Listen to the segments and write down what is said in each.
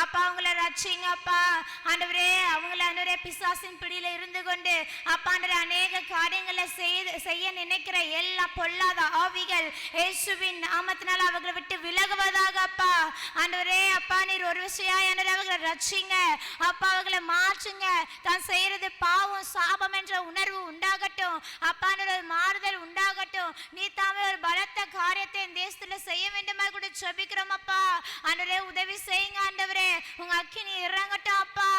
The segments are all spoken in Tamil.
அப்பா அவங்கள ரட்சிங்க அப்பா. ஆண்டவரே அவங்கள ஆண்டவரே பிசாசின் பிடியில இருந்து கொண்டு அப்பா ஆண்டவரே அநேக காரியங்களை செய்ய நினைக்கிற எல்லா பொல்லாத ஆவிகள் இயேசுவின் நாமத்தினால் அவர்களை விட்டு விலகுவதாக அப்பா. ஆண்டவரே அப்பா நீர் ஒரு விஷயம் அவர்களை ரட்சிங்க அப்பா, அவர்களை மாற்றுங்க. தான் செய்யறது பாவம் சாபம் என்ற உணர்வு உண்டாகட்டும் அப்பா, மாறுதல் உண்டாகட்டும். நீ தாமே ஒரு பலத்த காரியத்தை இந்த தேசத்துல செய்ய வேண்டுமா கூட ஜெபிக்கிறோம் அப்பா. ஆண்டவரே உதவி செய்யுங்க ஆண்டவரே, உங்க அக்கினி இறங்கட்டும் அப்பா.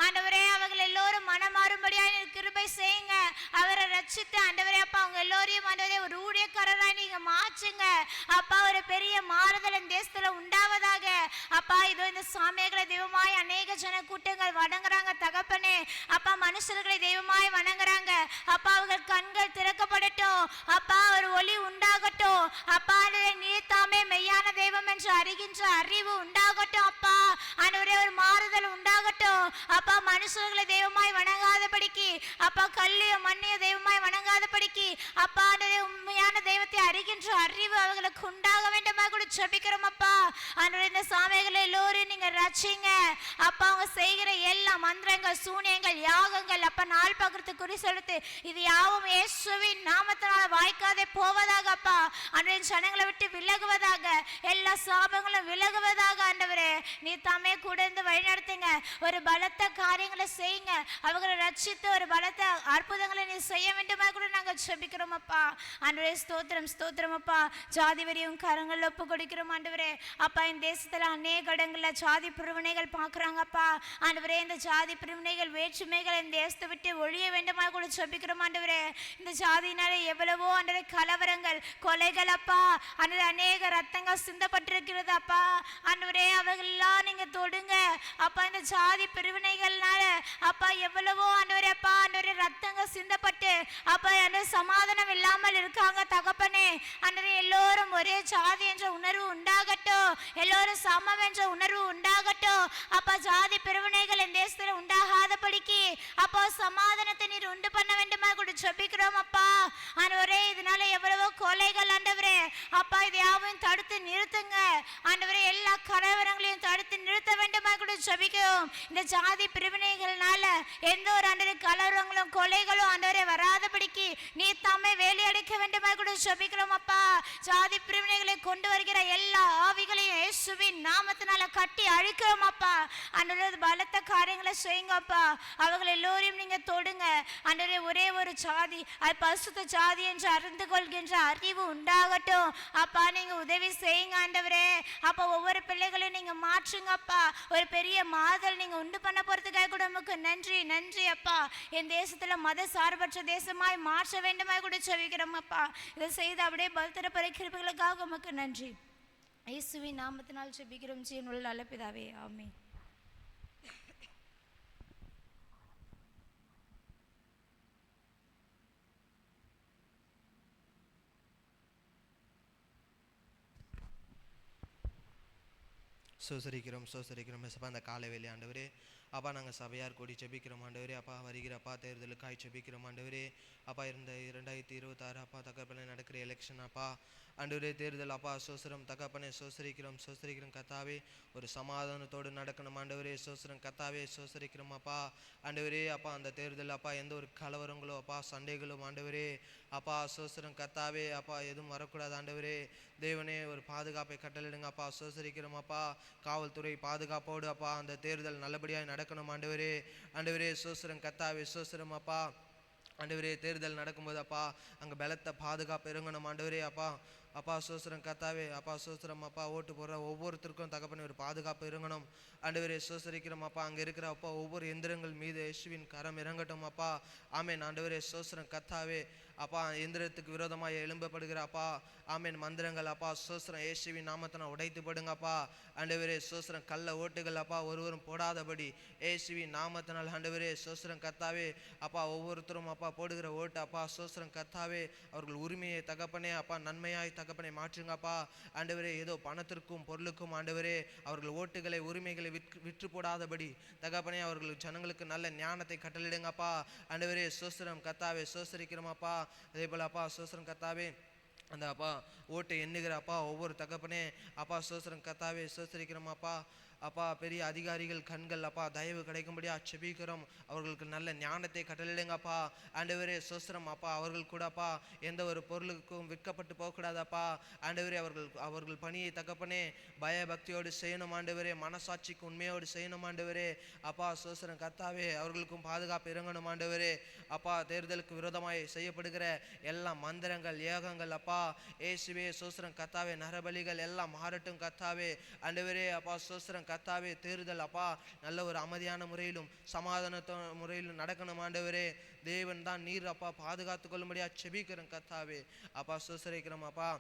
ஆண்டவரே அவர்கள் எல்லோரும் மனமாறும்படியா கிருபை செய்யுங்க. அவரை ரட்சித்து ஆண்டவரே அப்பா அவங்க எல்லோரையும் ஆண்டவரே ஒரு ஊழியக்காரராய் நீங்க மாற்றுங்க அப்பா. ஒரு பெரிய மாறுதல் இந்த தேசத்துல உண்டாவதாக அப்பா. இதோ இந்த சாமிகளை தெய்வமாய் அநேக ஜன கூட்டங்கள் வணங்குறாங்க தகப்பனே அப்பா. மனுஷர்களை தெய்வமாய் வணங்குறாங்க அப்பா. அவர்கள் கண்கள் திறக்கப்படட்டும் அப்பா, ஒரு ஒளி உண்டாகட்டும் அப்பா. நீ தாமே மெய்யான தெய்வம் என்று அறிகின்ற அறிவு உண்டாகட்டும் அப்பா. ஆண்டவரே ஒரு மாறுதல் உண்டாகட்டும் அப்பா. மனுஷர்களை தெய்வமாய் வணங்காதபடிக்கு அப்பா, கல்லிய மண்ணிய தெய்வமாய் வணங்காதபடிக்கு அப்பா உண்மையான தெய்வத்தை அறிகின்ற அறிவு அவர்களுக்கு உண்டாக வேண்டுமா கூட ஜெபிக்கிறோம் அப்பா. ஆண்டவரே இந்த சாமிகளை எல்லோரும் நீங்க ரட்சிங்க அப்பா. அவங்க செய்கிற எல்லா மந்திரங்கள் சூனியங்கள் யாகங்கள் அப்பா நாள் பக்கத்து குறி செலுத்து இது யாவும் இயேசுவின் நாமத்தினால் வாய்க்காதே போவதாக அப்பா. ஆண்டவரே ஜனங்களை விட்டு விலகுவதாக, எல்லா சாபங்களும் விலகுவதாக ஆண்டவரே. நீ தாமே கூட இருந்து வழிநடத்துங்க. ஒரு பலத்த காரியங்களை செய்யுங்க. அவங்களை ரட்சித்து ஒரு பலத்த அற்புதங்களை நீ செய்ய வேண்டுமா கூட நாங்கள் ஜெபிக்கிறோம் அப்பா. ஆண்டவரே ஸ்தோத்திரம் ஸ்தோத்திரம் அப்பா. ஜாதி வரியும் கரங்கள் ஒப்பு கொடுக்கிறோம் ஆண்டவரே அப்பா. இந்த தேசத்துல அநேக இடங்கள்ல ஜாதி பிரிவினைகள் பார்க்குறாங்கப்பா. ஆண்டவரே இந்த ஜாதி பிரிவினைகள் வேற்றுமைகள் இந்த தேசத்தை விட்டு ஒழிய வேண்டுமா கூட ஜெபிக்கிறோம் ஆண்டவரே. இந்த ஜாதியினாலே எவ்வளவோ ஆண்டவரே கலவரங்கள் கொலைகள் அப்பா. ஆண்டவரே அநேக ரத்தங்கள் சிந்தப்பட்டிருக்கிறது அப்பா. ஆண்டவரே அவர்களெல்லாம் நீங்க தொடுங்க அப்பா. இந்த ஜாதி பிரிவினைகள்னால அப்பா எவ்வளவோ ஆண்டவரே அப்பா ஆண்டவரே ரத்தங்கள் சிந்தப்பட்டு அப்பா சமாதானம் இல்லாமல் இருக்காங்க தகப்பனே. ஆண்டவரே எல்லோரும் ஒரே ஜாதி என்ற உணர்வு உண்டாகட்டும், எல்லோரும் சமம் என்ற உணர்வு உண்டாகட்டும் அப்பா. ஜாதி பிரிவினைகள் இந்த தேசத்தில் உண்டாகாதபடிக்கு அப்பா சமாதானத்தை நீர் உண்டு பண்ண வேண்டுமா கூட ஜெபிக்கிறோம் அப்பா. ஆண்டவரே இதனால எவ்வளவோ கொலைகள் ஆண்டவரே அப்பா, இது யாவையும் தடுத்து நிறுத்துங்க ஆண்டவரே. எல்லா கலவரங்களையும் தடுத்து நிறுத்த வேண்டுமா கூட ஜெபிக்கிறோம். இந்த ஜாதி பிரிவினைகள்னால எந்த ஒரு ஆண்டவரே கலவரங்களும் கொலைகளும் ஆண்டவரே வராதபடிக்கு நீ தாமே வேலி அடைக்க வேண்டுமா கூட ஜெபிக்கிறோம் அப்பா. ஜாதி பிரிவினைகளை கொண்டு வருகிற எல்லா ஆவிகளையும் இயேசுவின் நாமத்தினால கட்டி அழிக்கிறோம் அப்பா. ஆண்டவரே பலத்த காரியங்களை செய்யுங்க அப்பா. அவர்கள் எல்லோரையும் நீங்க தொடுங்க ஆண்டவரே. ஒரே ஒரு ஜாதி அது பரிசுத்த ஜாதி என்று அறிந்து கொள்கின்ற அறிவு உண்டாகட்டும் அப்பா. நீங்க உதவி செய்யுங்க ஆண்டவரே அப்பா. ஒவ்வொரு பிள்ளைகளையும் நீங்க மாற்றுங்க அப்பா. ஒரு பெரிய மாதல் நீங்க உண்டு பண்ண போறதுக்காக கூட நமக்கு நன்றி நன்றி அப்பா. என் தேசத்துல மத சார்பற்ற தேசமாய் மாற்ற வேண்டுமாய் கூட ஜெபிக்கிறோம் அப்பா. இதை செய்து அப்படியே பலத்தர பரிகிருபைகளுக்காக உமக்கு நன்றி. இயேசுவின் நாமத்தினால் ஜெபிக்கிறோம் ஜீவனுள்ள நல்ல பிதாவே, ஆமென். சோசரிக்கிறோம் எசப்பா. அந்த காலை வேலை ஆண்டவரே அப்பா நாங்கள் சபையார் கூடி ஜெபிக்கிறோம் ஆண்டவரே அப்பா. வருகிற அப்பா தேர்தலுக்காய் ஜெபிக்கிறோம் ஆண்டவரே அப்பா. இருந்த 2026 அப்பா தகப்பனை நடக்கிற எலெக்ஷன் அப்பா ஆண்டவரே தேர்தல் அப்பா. சோசரம் தகப்பனை சோசரிக்கிறோம் கத்தாவே. ஒரு சமாதானத்தோடு நடக்கணும் ஆண்டவரே. சோசரம் கத்தாவே சோசரிக்கிறோம் அப்பா ஆண்டவரே அப்பா. அந்த தேர்தல் அப்பா எந்த ஒரு கலவரங்களோ அப்பா சண்டைகளும் ஆண்டவரே அப்பா சோசரம் கத்தாவே அப்பா எதுவும் வரக்கூடாது ஆண்டவரே. தேவனே ஒரு பாதுகாப்பை கட்டளிடுங்க அப்பா. சோசரிக்கிறோம் அப்பா. காவல்துறை பாதுகாப்போடு அப்பா அந்த தேர்தல் நல்லபடியாக நடக்கணும் ஆண்டவரே ஆண்டவரே. சோசரம் கத்தாவே சோசரம் அப்பா ஆண்டவரே. தேர்தல் நடக்கும்போது அப்பா அங்கே பலத்த பாதுகாப்பு இறங்கணும் ஆண்டவரே அப்பா. அப்பா சோசரம் கத்தாவே அப்பா. சோசரம் அப்பா. ஓட்டு போடுற ஒவ்வொருத்தருக்கும் தகப்பன ஒரு பாதுகாப்பு இறங்கணும் ஆண்டவரே. சோசரிக்கிறோம் அப்பா. அங்கே இருக்கிற அப்பா ஒவ்வொரு எந்திரங்கள் மீது இயேசுவின் கரம் இறங்கட்டும் அப்பா. ஆமேன் ஆண்டவரே. சோசரம் கத்தாவே அப்பா. எந்திரத்துக்கு விரோதமாக எழும்பப்படுகிற அப்பா ஆமேன் மந்திரங்கள் அப்பா சோசரம் இயேசுவின் நாமத்தினை உடைத்து படுங்கப்பா ஆண்டவரே. சோசரம் கள்ள ஓட்டுகள் அப்பா ஒருவரும் போடாதபடி இயேசுவின் நாமத்தினால் ஆண்டவரே. சோசரம் கத்தாவே அப்பா. ஒவ்வொருத்தரும் அப்பா போடுகிற ஓட்டு அப்பா சோசரம் கத்தாவே அவர்கள் உரிமையை தகப்பனே அப்பா நன்மையாய் தகப்பனை மாற்றுங்கப்பா ஆண்டவரே. ஏதோ பணத்திற்கும் பொருளுக்கும் ஆண்டவரே அவர்கள் ஓட்டுகளை உரிமைகளை விற்று போடாதபடி தகப்பனே அவர்கள் ஜனங்களுக்கு நல்ல ஞானத்தை கட்டளிடுங்கப்பா ஆண்டவரே. சோசரம் கத்தாவே சோசரிக்கிறோம் அப்பா. அதே போல அப்பா சோசரம் கத்தாவே அந்த அப்பா ஓட்டை எண்ணுகிற அப்பா ஒவ்வொரு தகப்பனே அப்பா சோசரம் கத்தாவே சோசரிக்கிறோம் அப்பா அப்பா பெரிய அதிகாரிகள் கண்கள் அப்பா தயவு கிடைக்கும்படியா செபிக்கிறோம். அவர்களுக்கு நல்ல ஞானத்தை கட்டளையிடுங்கப்பா. ஆண்டவரே சோஸ்திரம் அப்பா, அவர்கள் கூடப்பா எந்த ஒரு பொருளுக்கும் விற்கப்பட்டு போகக்கூடாதப்பா. ஆண்டவரே அவர்கள் பணியை தகப்பனே பயபக்தியோடு செய்யணும் ஆண்டவரே, மனசாட்சிக்கு உண்மையோடு செய்யணும் ஆண்டவரே. அப்பா சோஸ்திரம் கர்த்தாவே, அவர்களுக்கும் பாதுகாப்பு இறங்கணும் ஆண்டவரே. அப்பா தேர்தலுக்கு விரோதமாய் செய்யப்படுகிற எல்லா மந்திரங்கள் ஏகங்கள் அப்பா இயேசுவே சோஸ்திரம் கர்த்தாவே, நரபலிகள் எல்லாம் மாறட்டும் கர்த்தாவே. ஆண்டவரே அப்பா சோஸ்திரம் கர்த்தாவே, தேர்தல் அப்பா நல்ல ஒரு அமைதியான முறையிலும் சமாதான முறையிலும் நடக்கணும் ஆண்டவரே. தேவன் தான் நீர் அப்பா பாதுகாத்து கொள்ளும்படியா செபிக்கிறோம் கர்த்தாவே. அப்பா சோஸ்திரிக்கிறோம் அப்பா.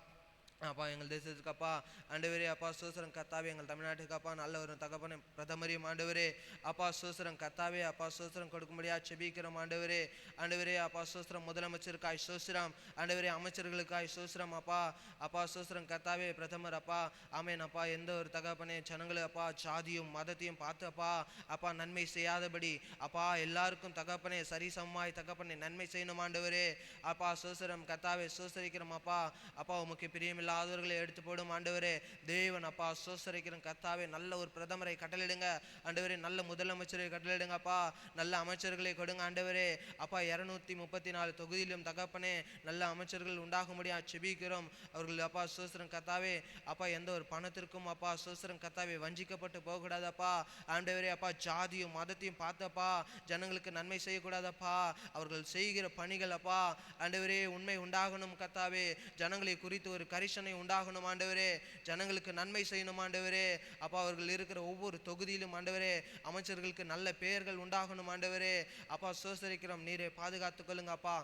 அப்பா எங்கள் தேசத்துக்கு அப்பா ஆண்டவரே அப்பா சோஸ்திரம் கர்த்தாவே, எங்கள் தமிழ்நாட்டுக்கு அப்பா நல்ல ஒரு தகப்பனை பிரதமரையும் ஆண்டவரே அப்பா சோஸ்திரம் கர்த்தாவே, அப்பா சோஸ்திரம் கொடுக்கும்படியா செபிக்கிறோம் ஆண்டவரே. ஆண்டவரே அப்பா சோஸ்திரம் முதலமைச்சருக்காய் சோஸ்திரம், ஆண்டவரே அமைச்சர்களுக்காய் சோஸ்திரம் அப்பா. அப்பா சோஸ்திரம் கர்த்தாவே, பிரதமர் அப்பா ஆமேன் அப்பா எந்த ஒரு தகப்பனே ஜனங்களை அப்பா ஜாதியும் மதத்தையும் பார்த்து அப்பா நன்மை செய்யாதபடி அப்பா எல்லாருக்கும் தகப்பனே சரிசமமாய் தகப்பனே நன்மை செய்யணும் ஆண்டவரே. அப்பா சோஸ்திரம் கர்த்தாவே சோஸ்திரிக்கிறோம் அப்பா. அப்பா உமக்கு பிரியமில்லை ஆதவர்களை எடுத்து போடும் ஆண்டவரே. தேவன் அப்பா சோஸ்தரிக்கிற கர்த்தாவே, நல்ல ஒரு பிரதமரை கட்டளையிடுங்க ஆண்டவரே, நல்ல முதலமைச்சரை கட்டளையிடுங்கப்பா, நல்ல அமைச்சர்களை கொடுங்க ஆண்டவரே. அப்பா 234 தொகுதியிலும் தகப்பனே நல்ல அமைச்சர்கள் உண்டாகும்படியா செபிக்கிறோம். அவர்கள் அப்பா சோஸ்திரம் கர்த்தாவே அப்பா எந்த ஒரு பணத்திற்கும் அப்பா சோஸ்திரம் கர்த்தாவே வஞ்சிக்கப்பட்டு போகக்கூடாதப்பா ஆண்டவரே. அப்பா ஜாதியும் மதத்தையும் பார்த்தப்பா ஜனங்களுக்கு நன்மை செய்யக்கூடாதப்பா. அவர்கள் செய்கிற பணிகள் அப்பா ஆண்டவரே உண்மை உண்டாகணும் கர்த்தாவே. ஜனங்களை குறித்து ஒரு கரிசனை உண்டாகணும் ஆண்டவரே. ஜனங்களுக்கு நன்மை செய்யணும் ஆண்டவரே. அப்பா அவர்கள் இருக்கிற ஒவ்வொரு தொகுதியிலும் ஆண்டவரே அமைச்சர்களுக்கு நல்ல பெயர்கள் உண்டாகணும் ஆண்டவரே. அப்பா சோஸ்தரிக்கிறோம், நீரை பாதுகாத்துக் கொள்ளுங்க அப்பா.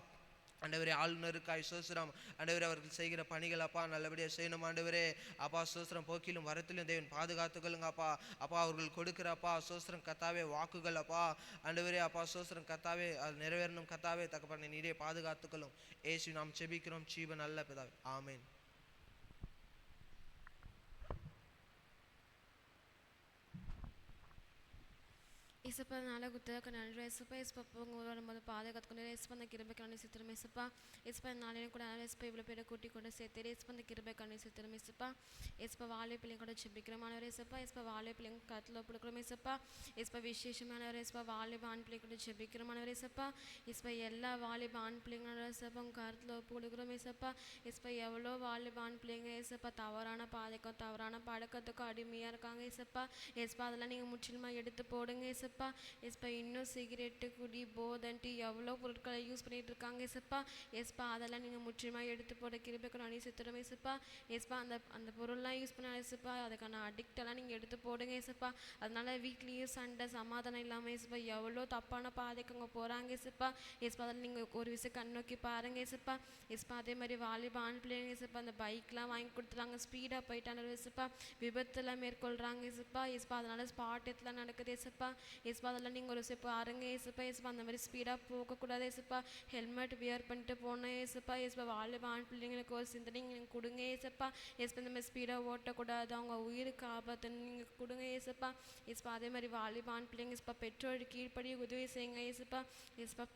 ஆண்டவரே ஆளுநருக்காய் சோஸ்திரம் ஆண்டவரே, அவர்கள் செய்கிற பணிகள் அப்பா நல்லபடியாக செய்யணும் ஆண்டவரே. அப்பா சோஸ்திரம் போக்கிலும் வரத்திலும் தேவன் பாதுகாத்துக் கொள்ளுங்க அப்பா. அப்பா அவர்கள் கொடுக்குற அப்பா சோஸ்திரம் கர்த்தாவே வாக்குகள் அப்பா ஆண்டவரே அப்பா சோஸ்திரம் கர்த்தாவே அது நிறைவேறணும் கர்த்தாவே. தகப்பனை நீரே பாதுகாத்துக்கொள்ளும். இயேசு நாம் செபிக்கிறோம் ஜீவன் நல்ல பிதாவே, ஆமென். ஏசப்பா நாளை குத்தக நன்றி ஏசப்பா. ஏசப்பா உங்களோட வரும்போது பாதுகாத்துக்கொண்டு ஏசப்பா அந்த கிருபை கண்ணி சித்திரம் ஏசப்பா. ஏசப்பா நாளையும் கூட ஏசப்பா இவ்வளோ பேரை கூட்டி கொண்டு சேர்த்து ஏசப்பா அந்த கிருபை கண்ணி சித்திரம் ஏசப்பா. ஏசப்பா வாழை பிள்ளைங்க கூட செபிக்கிறமானவர் ஏசப்பா. ஏசப்பா வாழை பிள்ளைங்க கத்தில் கொடுக்குறோம் ஏசப்பா. ஏசப்பா விசேஷமானவர் ஏசப்பா வாழை ஆண் பிள்ளை கூட செபிக்கிறமானவர் ஏசப்பா. ஏசப்பா எல்லா வாழை ஆண் பிள்ளைங்களோட ஏசப்பா உங்கள் கருத்தில் ஒப்பு கொடுக்குறோம் ஏசப்பா. ஏசப்பா எவ்வளோ வாழை ஆண் பிள்ளைங்க ஏசப்பா தவறான பாதைக்கும் தவறான பழக்கத்துக்கும் அடிமையாக இருக்காங்க ஏசப்பா. ஏசப்பா அதெல்லாம் நீங்கள் முற்றிலுமாக எடுத்து போடுங்க ஏசப்பா. ஏசப்பா இன்னும் சிகரெட்டு குடி போதன்ட்டு எவ்வளோ பொருட்களை யூஸ் பண்ணிட்டு இருக்காங்க ஏசப்பா. ஏசப்பா அதெல்லாம் நீங்கள் முற்றிலுமாக எடுத்து போட கிருபைக்கு அணி சித்திரம் ஏசப்பா. ஏசப்பா அந்த பொருள்லாம் யூஸ் பண்ண ஏசப்பா அதுக்கான அடிக்டெல்லாம் நீங்கள் எடுத்து போடுங்க ஏசப்பா. அதனால வீட்லேயும் சண்டை சமாதானம் இல்லாமல் ஏசப்பா எவ்வளோ தப்பான பாதைக்கு அவங்க போகிறாங்க ஏசப்பா. ஏசப்பா அதில் நீங்கள் ஒரு விஷயம் கண்ணோக்கி பாருங்க ஏசப்பா. ஏசப்பா அதே மாதிரி வாலிப ஆண் பிள்ளைங்க ஏசப்பா அந்த பைக்லாம் வாங்கி கொடுத்துறாங்க, ஸ்பீடாக போயிட்டாங்க ஏசப்பா, விபத்துலாம் மேற்கொள்கிறாங்க ஏசப்பா. ஏசப்பா அதனால ஸ்பாட் எல்லாம் நடக்குது ஏசப்பா. ஏசப்பா அதெல்லாம் நீங்கள் ஒரு விஷயம் பாருங்க ஏசப்பா. ஏசப்பா அந்த மாதிரி ஸ்பீடாக போகக்கூடாது ஏசப்பா. ஹெல்மெட் வியர் பண்ணிட்டு போனேன் ஏசப்பா. ஏசப்பா வாலிப ஆண் பிள்ளைங்களுக்கு ஒரு சிந்தனை நீங்கள் கொடுங்க ஏசப்பா. ஏசப்பா இந்த மாதிரி ஸ்பீடாக ஓட்டக்கூடாது, அவங்க உயிருக்கு ஆபத்துன்னு நீங்கள் கொடுங்க ஏசப்பா. ஏசப்பா அதே மாதிரி வாலிப ஆண் பிள்ளைங்க ஏசப்பா பெற்றோர் கீழ்ப்படி உதவி செய்யுங்க ஏசப்பா. ஏசப்பா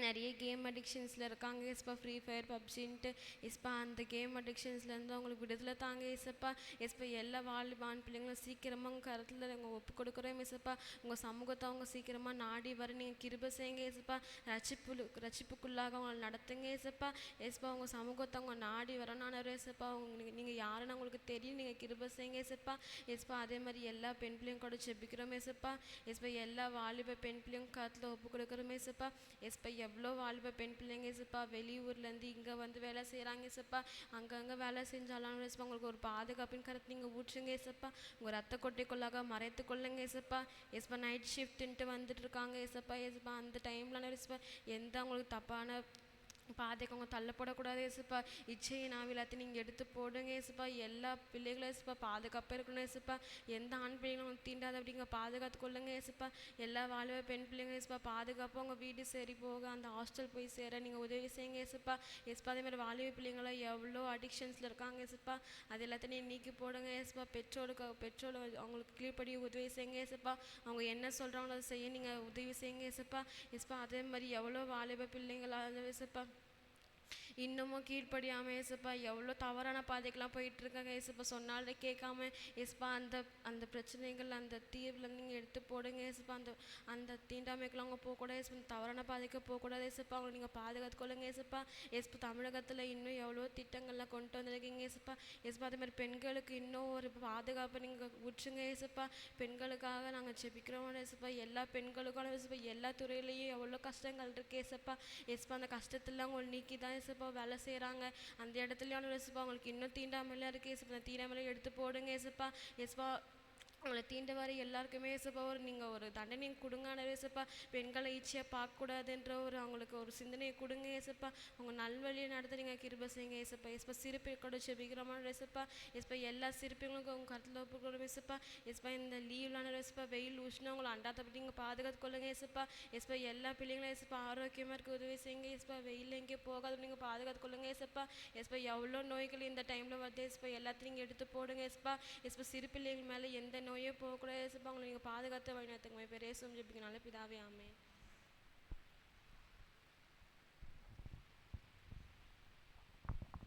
நிறைய கேம் அடிக்ஷன்ஸில் இருக்காங்க ஏசப்பா, ஃப்ரீ ஃபயர் பப்ஜின்ட்டு ஏசப்பா. அந்த கேம் அடிக்ஷன்ஸ்லேருந்து அவங்களுக்கு விடுதலை தாங்க ஏசப்பா. ஏசப்பா எல்லா வாலிபான் பிள்ளைங்களும் சீக்கிரமாக உங்கள் கருத்தில் நாங்கள் ஒப்பு கொடுக்குறோம் ஏசப்பா. உங்கள் சமூகத்தை அவங்க சீக்கிரமாக நாடி வர நீங்கள் கிருபை செய்யுங்க ஏசப்பா. ரட்சிப்புக்குள்ளாக அவங்களை நடத்துங்க ஏசப்பா. ஏசப்பா உங்கள் சமூகத்தை அவங்க நாடி வரணும்னு ஏசப்பா. நீங்கள் யாருன்னு அவங்களுக்கு தெரியும், நீங்கள் கிருபை செய்யுங்க ஏசப்பா. ஏசப்பா அதே மாதிரி எல்லா பெண் பிள்ளைங்க கூட செபிக்கிறோம் ஏசப்பா. ஏசப்பா எல்லா வாலிப பெண் பிள்ளைங்க கருத்தில் ஒப்பு கொடுக்குறோம் ஏசப்பா. ஏசப்பா எவ்வளோ வாலிப பெண் பிள்ளைங்க ஏசப்பா வெளியூர்லேருந்து இங்கே வந்து வேலை செய்கிறாங்க ஏசப்பா. அங்கங்கே வேலை செஞ்சாலும் ஏசப்பா உங்களுக்கு ஒரு பாதுகாப்பின் கருத்து நீங்கள் ஊற்றுங்க ஏசப்பா. உங்கள் ரத்த கொட்டைக்குள்ளாக மறைத்து கொள்ளுங்க ஏசப்பா. ஏசப்பா நைட் ஷிஃப்ட்டுன்ட்டு வந்துட்டு இருக்காங்க ஏசப்பா. ஏசப்பா அந்த டைமில் ஏசப்பா எந்த அவங்களுக்கு தப்பான பாதைக்கு அவங்க தள்ளப்படக்கூடாது ஏசப்பா. இச்சையை நான் எல்லாத்தையும் நீங்கள் எடுத்து போடுங்க ஏசப்பா. எல்லா பிள்ளைகளும் ஏசப்பா பாதுகாப்பாக இருக்கணும் ஏசப்பா. எந்த ஆண் பிள்ளைங்களும் தீண்டாத அப்படிங்க பாதுகாத்து கொள்ளுங்க ஏசப்பா. எல்லா வாலிப பெண் பிள்ளைங்க ஏசப்பா பாதுகாப்பாக உங்கள் வீடு சரி போக அந்த ஹாஸ்டல் போய் சேர நீங்கள் உதவி செய்யுங்க ஏசப்பா. ஏசப்பா அதே மாதிரி வாலிப பிள்ளைங்களாம் எவ்வளோ அடிக்ஷன்ஸில் இருக்காங்க ஏசப்பா. அது எல்லாத்தையும் நீங்கள் நீக்கி போடுங்க ஏசப்பா. பெற்றோர் அவங்களுக்கு கீழ்ப்படி உதவி செய்யுங்க ஏசப்பா. அவங்க என்ன சொல்கிறாங்களோ அதை செய்ய நீங்கள் உதவி செய்யுங்க ஏசப்பா. ஏசப்பா அதே மாதிரி எவ்வளோ வாலிப பிள்ளைங்களா ஏசப்பா இன்னமும் கீழ்ப்படியாமல் ஏசப்பா எவ்வளோ தவறான பாதைக்கெல்லாம் போயிட்டு இருக்காங்க ஏசப்பா, சொன்னாலே கேட்காம ஏசப்பா அந்த அந்த பிரச்சனைகள் அந்த தீர்வில் நீங்கள் எடுத்து போடுங்க ஏசப்பா. அந்த அந்த தீண்டாமைக்கெல்லாம் அவங்க போகக்கூடாது ஏசப்பா, தவறான பாதைக்கு போகக்கூடாது ஏசப்பா, அவங்களை நீங்கள் பாதுகாத்துக்கொள்ளுங்க ஏசப்பா. ஏசப்பா தமிழகத்தில் இன்னும் எவ்வளோ திட்டங்கள்லாம் கொண்டு வந்திருக்கீங்க ஏசப்பா. ஏசப்பா அதே மாதிரி பெண்களுக்கு இன்னும் ஒரு பாதுகாப்பை நீங்கள் விட்டுருங்க ஏசப்பா. பெண்களுக்காக நாங்கள் ஜெபிக்கிறோம் ஏசப்பா. எல்லா பெண்களுக்கான ஏசப்பா எல்லா துறையிலையும் எவ்வளோ கஷ்டங்கள் இருக்கு ஏசப்பா. ஏசப்பா அந்த கஷ்டத்தெல்லாம் அவங்க நீக்கி தான் ஏசப்பா வேலை செய்கிறாங்க. அந்த இடத்துலையான ஏசப்பா அவங்களுக்கு இன்னும் தீண்டாமலாம் இருக்குது ஏசப்பா. அந்த தீண்டாமலை எடுத்து போடுங்க ஏசப்பா. ஏசப்பா அவங்கள தீண்டவாரி எல்லாருக்குமே ஏசப்பா நீங்கள் ஒரு தண்டனை கொடுங்க ஏசப்பா. பெண்களை ஈச்சியாக பார்க்கக்கூடாதுன்ற அவங்களுக்கு ஒரு சிந்தனையை கொடுங்க ஏசப்பா. அவங்க நல்வழியை நடத்துறீங்க கிருபை செய்யுங்க ஏசப்பா. ஏசப்பா சிறுப்பிக்கூட செபிக்கிறமான ஏசப்பா. ஏசப்பா எல்லா சிறுப்பிங்களுக்கும் அவங்க கருத்தில் ஒப்புக்கொள்ளும் ஏசப்பா. ஏசப்பா இந்த லீவ்லான ஏசப்பா வெயில் உஷ்ணம் அவங்களை அண்டாத்தப்பட்டு நீங்கள் பாதுகாத்து கொள்ளுங்க ஏசப்பா. ஏசப்பா எல்லா பிள்ளைங்களும் ஏசப்பா ஆரோக்கியமாக இருக்க உதவி செய்யுங்க ஏசப்பா. வெயில் எங்கேயும் போகாத நீங்கள் பாதுகாத்து கொள்ளுங்க ஏசப்பா. ஏசப்பா எவ்வளோ நோய்கள் இந்த டைமில் வருது ஏசப்பா, எல்லாத்தையும் நீங்கள் எடுத்து போடுங்க ஏசப்பா. ஏசப்பா சிறு பிள்ளைகள் மேலே எந்த நோயே போகக்கூடாது ஏசப்பா. உங்களை நீங்கள் பாதுகாத்து வழிநடத்துங்க. பேர் இயேசுவின் ஜெபிக்கிறனால பிதாவே ஆமென்.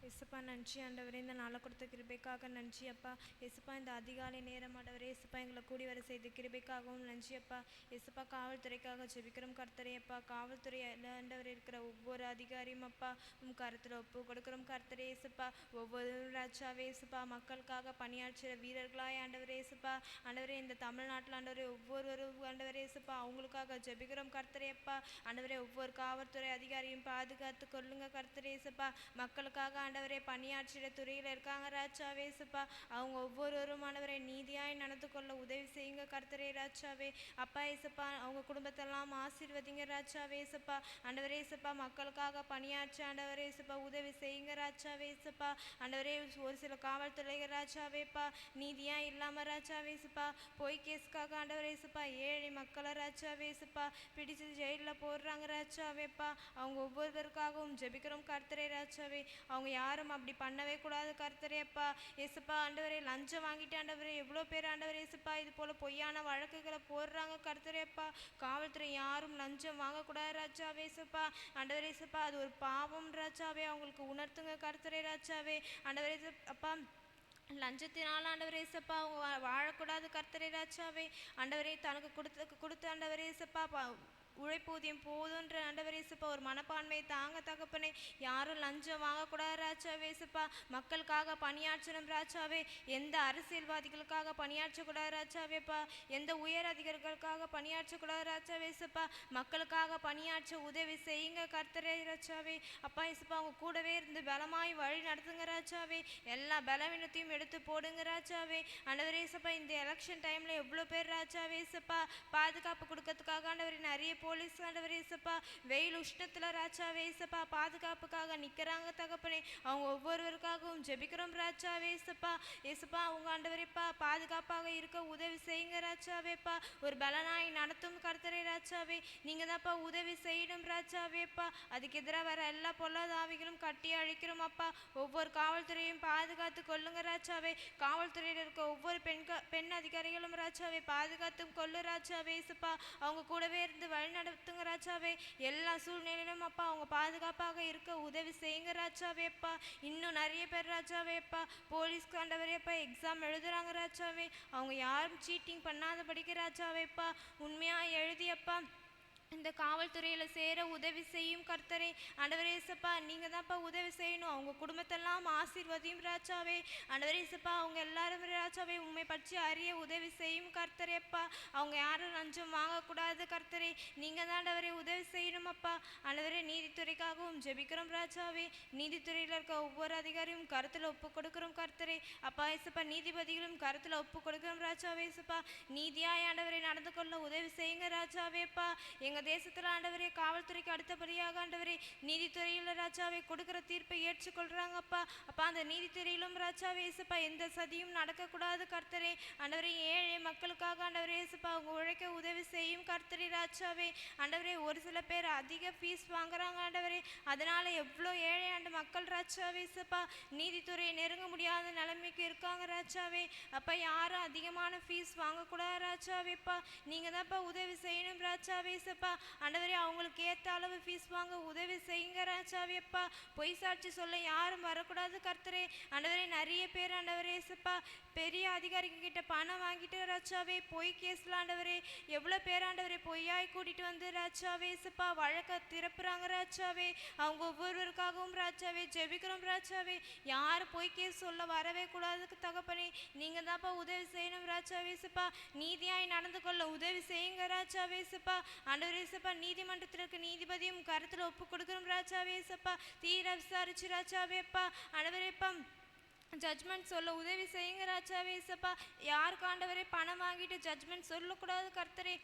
ஏசப்பா நன்றி ஆண்டவரே, இந்த நாளை கொடுத்த கிருபைக்காக நன்றி அப்பா. ஏசப்பா இந்த அதிகாலை நேரம் ஆண்டவரே ஏசப்பா எங்களை கூடி வர செய்த கிருபைக்காகவும் நன்றி அப்பா. ஏசப்பா காவல்துறைக்காக ஜெபிக்கிறோம் கர்த்தரே அப்பா. காவல்துறை ஆண்டவர் இருக்கிற ஒவ்வொரு அதிகாரியும் அப்பா கருத்தில் ஒப்பு கொடுக்குறோம் கர்த்தரே ஏசப்பா. ஒவ்வொரு ராஜாவே ஏசப்பா மக்களுக்காக பணியாற்றுகிற வீரர்களாய் ஆண்டவரே ஏசப்பா. ஆண்டவரே இந்த தமிழ்நாட்டில் ஆண்டவரே ஒவ்வொருவரும் ஆண்டவரே ஏசப்பா அவங்களுக்காக ஜெபிக்கிறோம் கர்த்தரே அப்பா. ஆண்டவரே ஒவ்வொரு காவல்துறை அதிகாரியும் பாதுகாத்து கொள்ளுங்க கர்த்தரே ஏசப்பா. மக்களுக்காக ஆண்டவரே பணியாற்றுகிற துறையில் இருக்காங்க ராஜாவே ஏசப்பா. அவங்க ஒவ்வொருவரும் ஆண்டவரை நீதியாய் நடந்து கொள்ள உதவி செய்யுங்க கர்த்தரே ராஜாவே அப்பா ஏசப்பா. அவங்க குடும்பத்தெல்லாம் ஆசீர்வதிங்க ராஜாவே ஏசப்பா. ஆண்டவரே ஏசப்பா மக்களுக்காக பணியாற்ற ஆண்டவரே ஏசப்பா உதவி செய்யுங்க ராஜாவே ஏசப்பா. ஆண்டவரே ஒரு சில காவல்துறை ராஜாவேப்பா நீதியா இல்லாம ராஜாவே ஏசப்பா பொய் கேஸுக்காக ஆண்டவரே ஏசப்பா ஏழை மக்களை ராஜாவே ஏசப்பா பிடிச்சு ஜெயிலில் போடுறாங்க ராஜாவேப்பா. அவங்க ஒவ்வொருவருக்காகவும் ஜெபிக்கிறோம் கர்த்தரே ராஜாவே. அவங்க யாரும் அப்படி பண்ணவே கூடாது கர்த்தரே அப்பா ஏசப்பா. ஆண்டவரே லஞ்சம் வாங்கிட்டு ஆண்டவரே எவ்வளோ பேர் ஆண்டவரே ஏசப்பா இது போல பொய்யான வழக்குகளை போடுறாங்க கர்த்தரே அப்பா. காவல்துறை யாரும் லஞ்சம் வாங்கக்கூடாது ராஜாவே ஏசப்பா. ஆண்டவரே ஏசப்பா அது ஒரு பாவம் ராஜாவே, அவங்களுக்கு உணர்த்துங்க கர்த்தரே ராஜாவே. ஆண்டவரே அப்பா லஞ்சத்தினால் ஆண்டவரே ஏசப்பா அவங்க வாழக்கூடாது கர்த்தரே ராஜாவே. ஆண்டவரே தனக்கு கொடுத்த ஆண்டவரே ஏசப்பா உழைப்பூதியம் போதுன்ற ஆண்டவரே ஏசப்பா ஒரு மனப்பான்மையை தாங்க தகப்பனே. யாரும் லஞ்சம் வாங்கக்கூடாது ராஜாவே ஏசப்பா. மக்களுக்காக பணியாற்றணும் ராஜாவே. எந்த அரசியல்வாதிகளுக்காக பணியாற்றக்கூடாது ராஜாவேப்பா. எந்த உயர் அதிகாரிகளுக்காக பணியாற்றக்கூடாது ராஜாவே ஏசப்பா. மக்களுக்காக பணியாற்ற உதவி செய்யுங்க கர்த்தரே ராஜாவே அப்பா ஏசப்பா. அவங்க கூடவே இருந்து பலமாய் வழி நடத்துங்க ராஜாவே. எல்லா பலவீனத்தையும் எடுத்து போடுங்க ராஜாவே. ஆண்டவரே ஏசப்பா இந்த எலெக்ஷன் டைம்ல எவ்வளோ பேர் ராஜாவே ஏசப்பா பாதுகாப்பு கொடுக்கறதுக்காக ஆண்டவரே நிறைய போலீஸ் ஆண்டவரே ஏசப்பா வெயில் உஷ்ணத்துல ராஜாவே ஏசப்பா பாதுகாப்புக்காக நிக்கிறாங்க தகப்பனே. அவங்க ஒவ்வொருவருக்காகவும் ஜெபிக்கிறோம் ராஜாவே ஏசப்பா. ஏசப்பா அவங்க ஆண்டவரேப்பா பாதுகாப்பாக இருக்க உதவி செய்யுங்க ராஜாவேப்பா. ஒரு பலனாய் நடத்தும் கர்த்தரே ராஜாவே. நீங்க தான்ப்பா உதவி செய்யணும் ராஜாவேப்பா. அதுக்கு எதிராக வர எல்லா பொல்லாத ஆவிகளும் கட்டி அழிக்கிறோம் அப்பா. ஒவ்வொரு காவல்துறையும் பாதுகாத்து கொள்ளுங்க ராஜாவே. காவல்துறையில் இருக்க ஒவ்வொரு பெண் அதிகாரிகளும் ராஜாவே பாதுகாத்தும் கொள்ளு ராஜாவே ஏசப்பா. அவங்க கூடவே இருந்து வழி நடத்துங்க ராஜாவே. எல்லா சூழ்நிலையிலும் அப்பா அவங்க பாதுகாப்பாக இருக்க உதவி செய்யுங்க ராஜாவேப்பா. இன்னும் நிறைய பேர் ராஜாவேப்பா போலீஸ்க்கு ஆண்டவரேப்பா எக்ஸாம் எழுதுறாங்க ராஜாவே. அவங்க யாரும் சீட்டிங் பண்ணாதபடிக்கு ராஜாவேப்பா உண்மையா எழுதியப்பா இந்த காவல்துறையில் சேர உதவி செய்யும் கர்த்தரே. ஆண்டவரே ஏசப்பா நீங்கள் தான்ப்பா உதவி செய்யணும். அவங்க குடும்பத்தெல்லாம் ஆசீர்வதியும் ராஜாவே. ஆண்டவரே ஏசப்பா அவங்க எல்லாரும் ராஜாவே உண்மை பற்றி அறிய உதவி செய்யும் கர்த்தரேப்பா. அவங்க யாரும் லஞ்சம் வாங்கக்கூடாது கர்த்தரே. நீங்கள் தான் ஆண்டவரே உதவி செய்யணும் அப்பா. ஆண்டவரே நீதித்துறைக்காகவும் ஜெபிக்கிறோம் ராஜாவே. நீதித்துறையில் இருக்க ஒவ்வொரு அதிகாரியும் கருத்தில் ஒப்பு கொடுக்குறோம் கர்த்தரே அப்பா ஏசப்பா. நீதிபதிகளும் கருத்தில் ஒப்பு கொடுக்குறோம் ராஜாவே ஏசப்பா. நீதியாய் ஆண்டவரை நடந்து கொள்ள உதவி செய்யுங்க ராஜாவேப்பா. எங்கள் தேசத்தில் ஆண்டவரே காவல்துறைக்கு அடுத்தபடியாக ஆண்டவரே நீதித்துறையில் ராஜாவே கொடுக்குற தீர்ப்பை ஏற்றுக்கொள்றாங்கப்பா. அப்பா அந்த நீதித்துறையிலும் ராஜாவே ஏசப்பா எந்த சதியும் நடக்கக்கூடாது கர்த்தரே. ஆண்டவரே ஏழை மக்களுக்காக ஆண்டவரே ஏசப்பா அவங்க உழைக்க உதவி செய்யும் கர்த்தரே ராஜாவே. ஆண்டவரே, ஒரு சில பேர் அதிக ஃபீஸ் வாங்குறாங்க ஆண்டவரே, அதனால எவ்வளோ ஏழை ஆண்டு மக்கள் ராஜாவே சப்பா நீதித்துறையை நெருங்க முடியாத நிலைமைக்கு இருக்காங்க ராஜாவே. அப்பா, யாரும் அதிகமான ஃபீஸ் வாங்கக்கூடாது ராஜாவேப்பா. நீங்கள் தான்ப்பா உதவி செய்யணும் ராஜாவே சப்பா. ஆண்டவரே, அவங்களுக்கு ஏற்ற அளவு ஃபீஸ் வாங்க உதவி செய்யுங்க ராஜாவேப்பா. பொய் சாட்சி சொல்ல யாரும் வரக்கூடாது கர்த்தரே. ஆண்டவரே, நிறைய பேர் ஆண்டவரே சப்பா பெரிய அதிகாரிங்க கிட்ட பணம் வாங்கிட்டு ராஜாவே பொய் கேஸ்ல ஆண்டவரே எவ்வளோ பேர் ஆண்டவரே பொய்யாய் கூட்டிட்டு வந்து ராஜாவே சப்பா வழக்க திறப்புறாங்க ராஜாவே. அவங்க ஒவ்வொருவருக்காகவும் ராஜாவே ஜெபிக்கிறோம் ராஜாவே. யாரும் பொய் கேஸ் சொல்ல வரவே கூடாதுக்கு தகப்பனே. நீங்கள் தான்ப்பா உதவி செய்யணும் ராஜாவே சப்பா. நீதியாய் நடந்து கொள்ள உதவி செய்யுங்க ராஜாவே சப்பா. ஆண்டவரே சப்பா, நீதிமன்றத்திற்கு நீதிபதியும் கருத்தில் ஒப்பு கொடுக்குறோம் ராஜாவே சப்பா. தீர விசாரிச்சு ராஜாவேப்பா. ஆண்டவரேப்பா, ஜட்மெண்ட் சொல்ல உதவி செய்யுங்க ராஜாவே சப்பா. யாருக்கு ஆண்டவரே பணம் வாங்கிட்டு ஜட்மெண்ட் சொல்லக்கூடாது கர்த்தரே.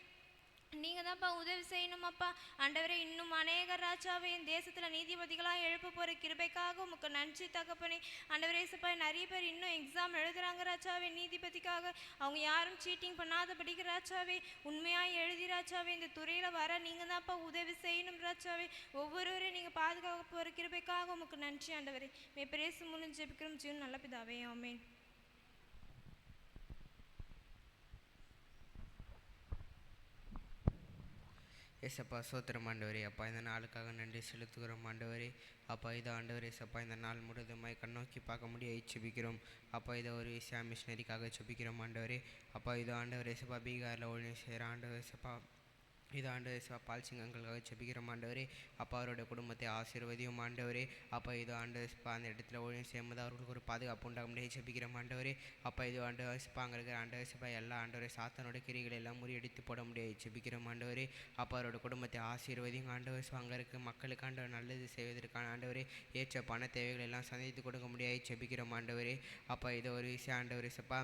நீங்கள் தான்ப்பா உதவி செய்யணுமாப்பா. ஆண்டவரே, இன்னும் அநேக ராஜாவே என் தேசத்தில் நீதிபதிகளாக எழுப்ப போகிற கிருபைக்காக உமக்கு நன்றி தகப்பனே. ஆண்டவரே சப்பா, நிறைய பேர் இன்னும் எக்ஸாம் எழுதுகிறாங்க ராஜாவே நீதிபதிக்காக. அவங்க யாரும் சீட்டிங் பண்ணாதபடிக்கு ராஜாவே உண்மையாக எழுதி ராஜாவே இந்த துறையில் வர நீங்கள் தான்ப்பா உதவி செய்யணும் ராஜாவே. ஒவ்வொருவரையும் நீங்கள் பாதுகாக்க போகிற கிருபைக்காக உமக்கு நன்றி ஆண்டவரே. பிரேசு மூலம் ஜெபிக்கிறோம் ஜீவன் நல்ல பிதாவே, ஆமென். ஏசப்பா சோத்திரம் ஆண்டவரே. அப்பா, இந்த நாளுக்காக நன்றி செலுத்துகிறோம் ஆண்டவரே. அப்பா, இதை ஆண்டவரே சப்பா இந்த நாள் முழுதுமாய் கண்ணோக்கி பார்க்க முடிய செபிக்கிறோம். அப்பா, இதை ஒரு விஷயா மிஷினரிக்காக செபிக்கிறோம் ஆண்டவரே. அப்பா, இது ஆண்டவரே சப்பா பீகாரில் ஒழுங்கு செய்கிற ஆண்டவரே சப்பா இது ஆண்டவரே சப்பா பால்சிங்கங்களுக்காக செபிக்கிறோம் ஆண்டவரே. அப்பா, அவருடைய குடும்பத்தை ஆசீர்வதியும் ஆண்டவரே. அப்பா, இது ஆண்டவரே சப்பா அந்த இடத்துல ஒழுங்கு செய்யும்போது அவர்களுக்கு ஒரு பாதுகாப்பு உண்டாக முடியாது செபிக்கிறோம் ஆண்டவரே. அப்பா, இது ஆண்டவரே சப்பா அங்கே இருக்கிற ஆண்டவரே சப்பா எல்லா ஆண்டவரே சாத்தானோட கிரிகளை எல்லாம் முறியடித்து போட முடியாது செபிக்கிறோம் ஆண்டவரே. அப்பா, அவரோட குடும்பத்தை ஆசீர்வதியும் ஆண்டவரே சப்பா அங்கே இருக்க மக்களுக்கு ஆண்டவர் நல்லது செய்வதற்கான ஆண்டவரே ஏற்ற பண தேவைகள் எல்லாம் சந்தித்து கொடுக்க முடியாது செபிக்கிறோம் ஆண்டவரே. அப்பா, இது ஒரு விஷயம் ஆண்டவரே சப்பா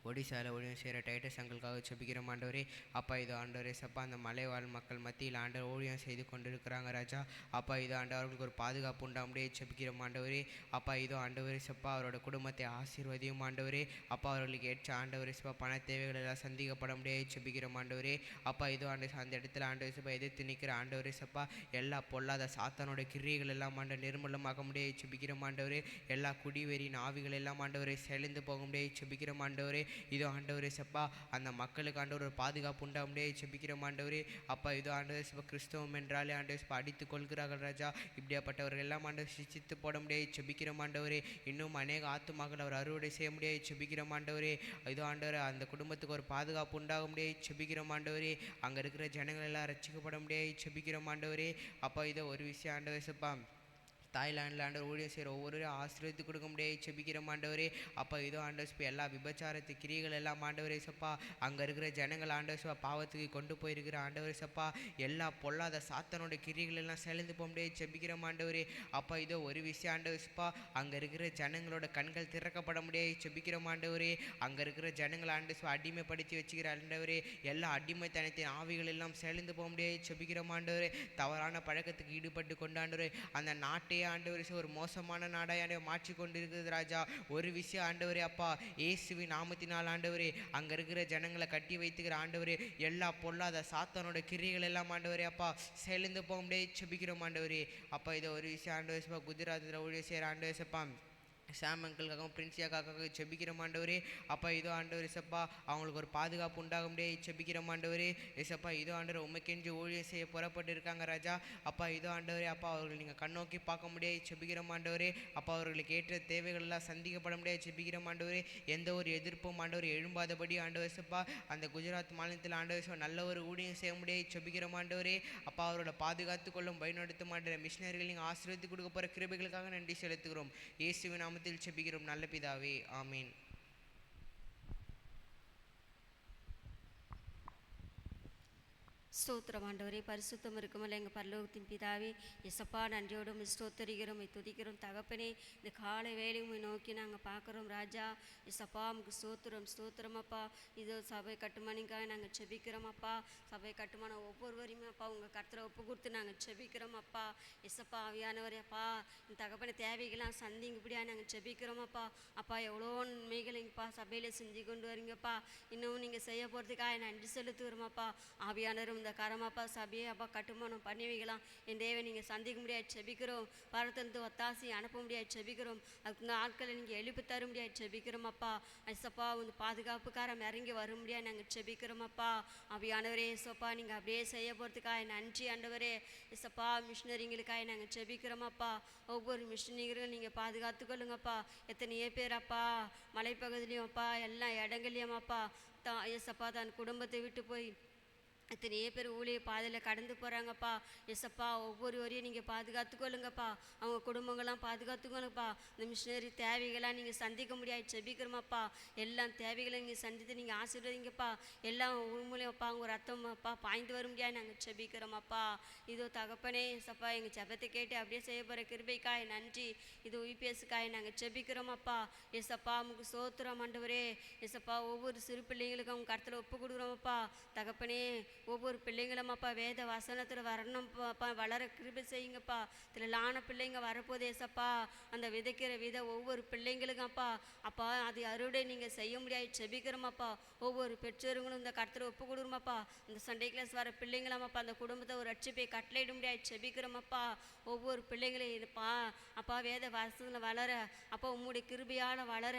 ஒடிசாவில் ஒழுங்கு செய்கிற டைட்டஸ் அங்களுக்காக செபிக்கிறோம் ஆண்டவரே. அப்பா, இது ஆண்டவரே சப்பா அந்த மலைவாழ் மக்கள் மத்தியில் ஆண்டவர் ஊழியம் செய்து கொண்டிருக்கிறாங்க ராஜா. அப்பா, இது ஆண்டவர்களுக்கு ஒரு பாதுகாப்பு உண்டாமுடியே செபிக்கிறோம் ஆண்டவரே. அப்பா, இதோ ஆண்டவரே சப்பா அவரோட குடும்பத்தை ஆசீர்வதியும் ஆண்டவரே. அப்பா, அவர்களுக்கு ஏற்ற ஆண்டவரே சப்பா பண தேவைகள் எல்லாம் சந்திக்கப்பட முடியாது செபிக்கிறோம் ஆண்டவரே. அப்பா, இதோ அந்த இடத்துல ஆண்டவரே சப்பா எதிர்த்து நிற்கிற ஆண்டவரே சப்பா எல்லா பொல்லாத சாத்தானோட கிரியைகள் எல்லாம் ஆண்டு நிர்மூலமாக்க முடியாது செபிக்கிறோம் ஆண்டவரே. எல்லா குடிவெறியின் ஆவிகள் எல்லாம் ஆண்டவரே செழிந்து போக முடியாது செபிக்கிறோம் ஆண்டவரே. இதோ ஆண்டவரே சப்பா அந்த மக்களுக்கு ஆண்டவர் ஒரு பாதுகாப்பு உண்டா முடியாது செபிக்கிறோம் ஆண்டவரே. அப்பா, இதோ ஆண்டவரே சப்பா கிறிஸ்தவம் என்றாலே ஆண்டவர் சப்பா அடித்து கொள்கிறார்கள் ராஜா. இப்படியாப்பட்டவர்கள் எல்லாம் ஆண்டவர் சிச்சித்து போட முடியாது செபிக்கிறோம் ஆண்டவரே. இன்னும் அநேக ஆத்துமாக்கள் அவர் அறுவடை செய்ய முடியாது செபிக்கிறோம் ஆண்டவரே. இதோ ஆண்டவர் அந்த குடும்பத்துக்கு ஒரு பாதுகாப்பு உண்டாக முடியாது செபிக்கிறோம் ஆண்டவரே. அங்கே இருக்கிற ஜனங்கள் எல்லாம் ரட்சிக்கப்பட முடியாது செபிக்கிறோம் ஆண்டவரே. அப்பா, இதோ ஒரு விஷயம் ஆண்டவரே சப்பா தாய்லாண்டில் ஆண்டவர் ஊழியம் செய்கிற ஒவ்வொருவரையும் ஆசீர்வதித்து கொடுக்க முடியாது செபிக்கிறோம் ஆண்டவரே. அப்போ இதோ ஆண்டவர் சப்பா எல்லா விபச்சாரத்து கிரிகள் எல்லாம் ஆண்டவரே சப்பா அங்கே இருக்கிற ஜனங்கள் ஆண்டவர் சப்பா பாவத்துக்கு கொண்டு போயிருக்கிற ஆண்டவரே சப்பா எல்லா பொல்லாத சாத்தனோட கிரிகள் எல்லாம் செலுந்து போக முடியாது செபிக்கிறோம் ஆண்டவரே. அப்போ இதோ ஒரு விஷயம் ஆண்டவர் சப்பா அங்கே இருக்கிற ஜனங்களோட கண்கள் திறக்கப்பட முடியாது செபிக்கிறோம் ஆண்டவரே. அங்கே இருக்கிற ஜனங்கள் ஆண்டவர் சப்பா அடிமைப்படுத்தி வச்சுக்கிற ஆண்டவரே எல்லா அடிமைத்தனத்தின் ஆவிகள் எல்லாம் செலுந்து போக முடியாது செபிக்கிறோம் ஆண்டவரே. தவறான பழக்கத்துக்கு ஈடுபட்டு கொண்டாண்டவரே அந்த நாட்டை ஆண்டவரே ஒரு மோசமான நாடாக மாற்றி கொண்டிருக்கிறது ராஜா. ஒரு விஷயம் ஆண்டவரே அப்பா இயேசுவின் நாமத்தினால் ஆண்டவரே அங்கே இருக்கிற ஜனங்களை கட்டி வைத்துக்கிற ஆண்டவரே எல்லா பொல்லாத சாத்தானோட கிரிகள் எல்லாம் ஆண்டவரே அப்பா செலுந்து போக முடியாது செபிக்கிறோம் ஆண்டவரே. அப்பா, இதை ஒரு விஷயம் ஆண்டவரே சப்பா குஜராத்தில் ஊழியம் செய்கிற ஆண்டவரே சப்பா சாம் அங்கிள்காகவும் பிரின்சியாக்காக செபிக்கிறோம் ஆண்டவரே. அப்பா, இதோ ஆண்டவர் சப்பா அவங்களுக்கு ஒரு பாதுகாப்பு உண்டாக முடியாது செபிக்கிறோம் ஆண்டவரே. ஏசப்பா, இதோ ஆண்டவர் உமைக்கென்று ஊழியம் செய்ய புறப்பட்டு இருக்காங்க ராஜா. அப்பா, இதோ ஆண்டவரே அப்பா அவர்கள் நீங்கள் கண்ணோக்கி பார்க்க முடியாது செபிக்கிறோம் ஆண்டவரே. அப்பா, அவர்களுக்கு ஏற்ற தேவைகள் எல்லாம் சந்திக்கப்பட முடியாது செபிக்கிறோம் ஆண்டவரே. எந்த ஒரு எதிர்ப்பும் ஆண்டவர் எழும்பாதபடி ஆண்டவர் சப்பா அந்த குஜராத் மாநிலத்தில் ஆண்டவர் நல்ல ஒரு ஊழியம் செய்ய முடியாது செபிக்கிறோம் ஆண்டவரே. அப்பா, அவரோட பாதுகாத்து கொள்ளும் பயன்படுத்த மாட்டேற மிஷினரிகள் நீங்கள் ஆசீர்வதித்து கொடுக்க போகிற கிருபைகளுக்காக நன்றி செலுத்துகிறோம். இயேசுவின் நாமத்தில் செபிக்கிறோம் நல்ல பிதாவே, ஆமீன். ஸ்தோத்திரம் ஆண்டவரே, பரிசுத்தம் இருக்குமல்ல எங்கள் பரலோகத்தின் பிதாவே, எசப்பா நன்றியோடும் ஸ்தோத்தரிக்கிறோம், துதிக்கிறோம் தகப்பனே. இந்த காலை வேலையும் நோக்கி நாங்கள் பார்க்குறோம் ராஜா. எசப்பா நமக்கு ஸ்தோத்திரம் அப்பா. இதோ சபை கட்டுமானிக்காக நாங்கள் செபிக்கிறோம் அப்பா. சபை கட்டுமானம் ஒவ்வொருவரையுமே அப்பா உங்கள் கருத்தில் ஒப்பு கொடுத்து நாங்கள் செபிக்கிறோம் அப்பா. எசப்பா ஆவியானவரே அப்பா, இந்த தகப்பனை தேவைகள்லாம் சந்திங்கப்படியாக நாங்கள் செபிக்கிறோம் அப்பா. அப்பா எவ்வளோ நன்மைகளைங்கப்பா சபையில் செஞ்சு கொண்டு வரீங்கப்பா. இன்னும் நீங்கள் செய்ய போகிறதுக்காக நன்றி செலுத்துகிறோமாப்பா. ஆவியானவரும் இந்த கரமாப்பா சபையை அப்பா கட்டுமானம் பண்ணி வைக்கலாம். என் தேவை நீங்கள் சந்திக்க முடியாது செபிக்கிறோம். பரத்தந்து ஒத்தாசி அனுப்ப முடியாது செபிக்கிறோம். அதுக்கு இந்த ஆட்களை நீங்கள் எழுப்பி தர முடியாது செபிக்கிறோம் அப்பா. ஐசப்பா வந்து பாதுகாப்புக்காரம் இறங்கி வர முடியாது நாங்கள் செபிக்கிறோம் அப்பா. ஆவியானவரே இசப்பா நீங்கள் அப்படியே செய்ய போகிறதுக்காக நன்றி ஆண்டவரே. இசப்பா மிஷினரிங்களுக்காக நாங்கள் செபிக்கிறோம் அப்பா. ஒவ்வொரு மிஷினரிகளும் நீங்கள் பாதுகாத்துக்கொள்ளுங்கப்பா. எத்தனையோ பேர் அப்பா மலைப்பகுதியிலையும் அப்பா எல்லா இடங்கள்லையும் அப்பா ஏசப்பா தன் குடும்பத்தை விட்டு போய் எத்தனையோ பேர் ஊழிய பாதையில் கடந்து போகிறாங்கப்பா. எஸ்ஸப்பா ஒவ்வொருவரையும் நீங்கள் பாதுகாத்துக்கொள்ளுங்கப்பா. அவங்க குடும்பங்கள்லாம் பாதுகாத்துக்கொள்ளுங்கப்பா. இந்த மிஷினரி தேவைகளாக நீங்கள் சந்திக்க முடியாது செபிக்கிறோமாப்பா. எல்லாம் தேவைகளை நீங்கள் சந்தித்து நீங்கள் ஆசீர்வதிங்கப்பா. எல்லாம் மூலியமாப்பா அவங்க ரத்தம் அப்பா பாய்ந்து வர முடியாது நாங்கள் செபிக்கிறோமாப்பா. இதோ தகப்பனே எஸ்ஸப்பா எங்கள் ஜெபத்தை கேட்டு அப்படியே செய்ய போகிற கிருபைக்காய் நன்றி. இது UPSக்காய் நாங்கள் செபிக்கிறோமாப்பா. எஸ்ஸப்பா நமக்கு ஸ்தோத்திரம் ஆண்டவரே. எஸ்ஸப்பா ஒவ்வொரு சிறு பிள்ளைங்களுக்கும் அவங்க கருத்தில் ஒப்பு கொடுக்குறோமாப்பா. தகப்பனே ஒவ்வொரு பிள்ளைங்களும் அப்பா வேத வசனத்தில் வரணும் அப்பா, வளர கிருபை செய்யுங்கப்பா. திரளான பிள்ளைங்க வரப்போதே ஏசப்பா. அந்த விதைக்கிற ஒவ்வொரு பிள்ளைங்களுக்கும் அப்பா அப்பா அது அறுவடை நீங்கள் செய்ய முடியாது செபிக்கிறோமாப்பா. ஒவ்வொரு பெற்றோர்களும் இந்த கருத்தில் ஒப்பு கொடுக்குறோமாப்பா. இந்த சண்டே கிளாஸ் வர பிள்ளைங்களாமப்பா அந்த குடும்பத்தை ஒரு ரட்சிப்பை கட்டளையிட முடியாது செபிக்கிறோமாப்பா. ஒவ்வொரு பிள்ளைங்களையும் இருப்பா அப்பா வேத வசனத்தில் வளர அப்பா உம்முடைய கிருபையால் வளர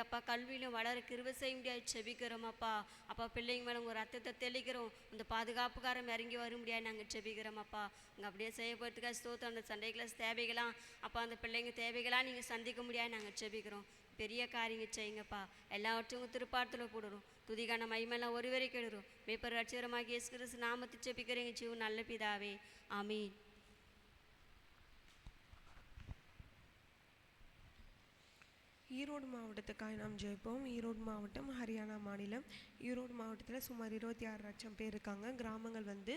அப்பா கல்வியிலும் வளர கிருபை செய்ய முடியாது செபிக்கிறோமாப்பா. அப்பா பிள்ளைங்க மேலே உங்கள் ரத்தத்தை தெளிக்கிறோம். இந்த பாதுகாப்புக்காரம் இறங்கி வர முடியாது நாங்கள் செபிக்கிறோம் அப்பா. இங்கே அப்படியே செய்ய போகிறதுக்காக ஸ்தோத்திரம். அந்த சண்டே கிளாஸ் தேவைகளாம் அப்பா அந்த பிள்ளைங்க தேவைகளாக நீங்கள் சந்திக்க முடியாது நாங்கள் செபிக்கிறோம். பெரிய காரியங்க செய்யுங்கப்பா. எல்லாவற்றும் திருப்பாடத்தில் போடுறோம். துதிகான மகிமெல்லாம் ஒருவரை கெடுறோம். மேப்பர் ரட்சகரமாக இயேசு கிறிஸ்து நாமத்தை செபிக்கிறேங்க ஜீவன் நல்ல பிதாவே, ஆமீன். ஈரோடு மாவட்டத்துக்காக நாம் ஜெயிப்போம். ஈரோடு மாவட்டம் ஹரியானா மாநிலம். ஈரோடு மாவட்டத்தில் சுமார் 26 லட்சம் பேர் இருக்காங்க. கிராமங்கள் வந்து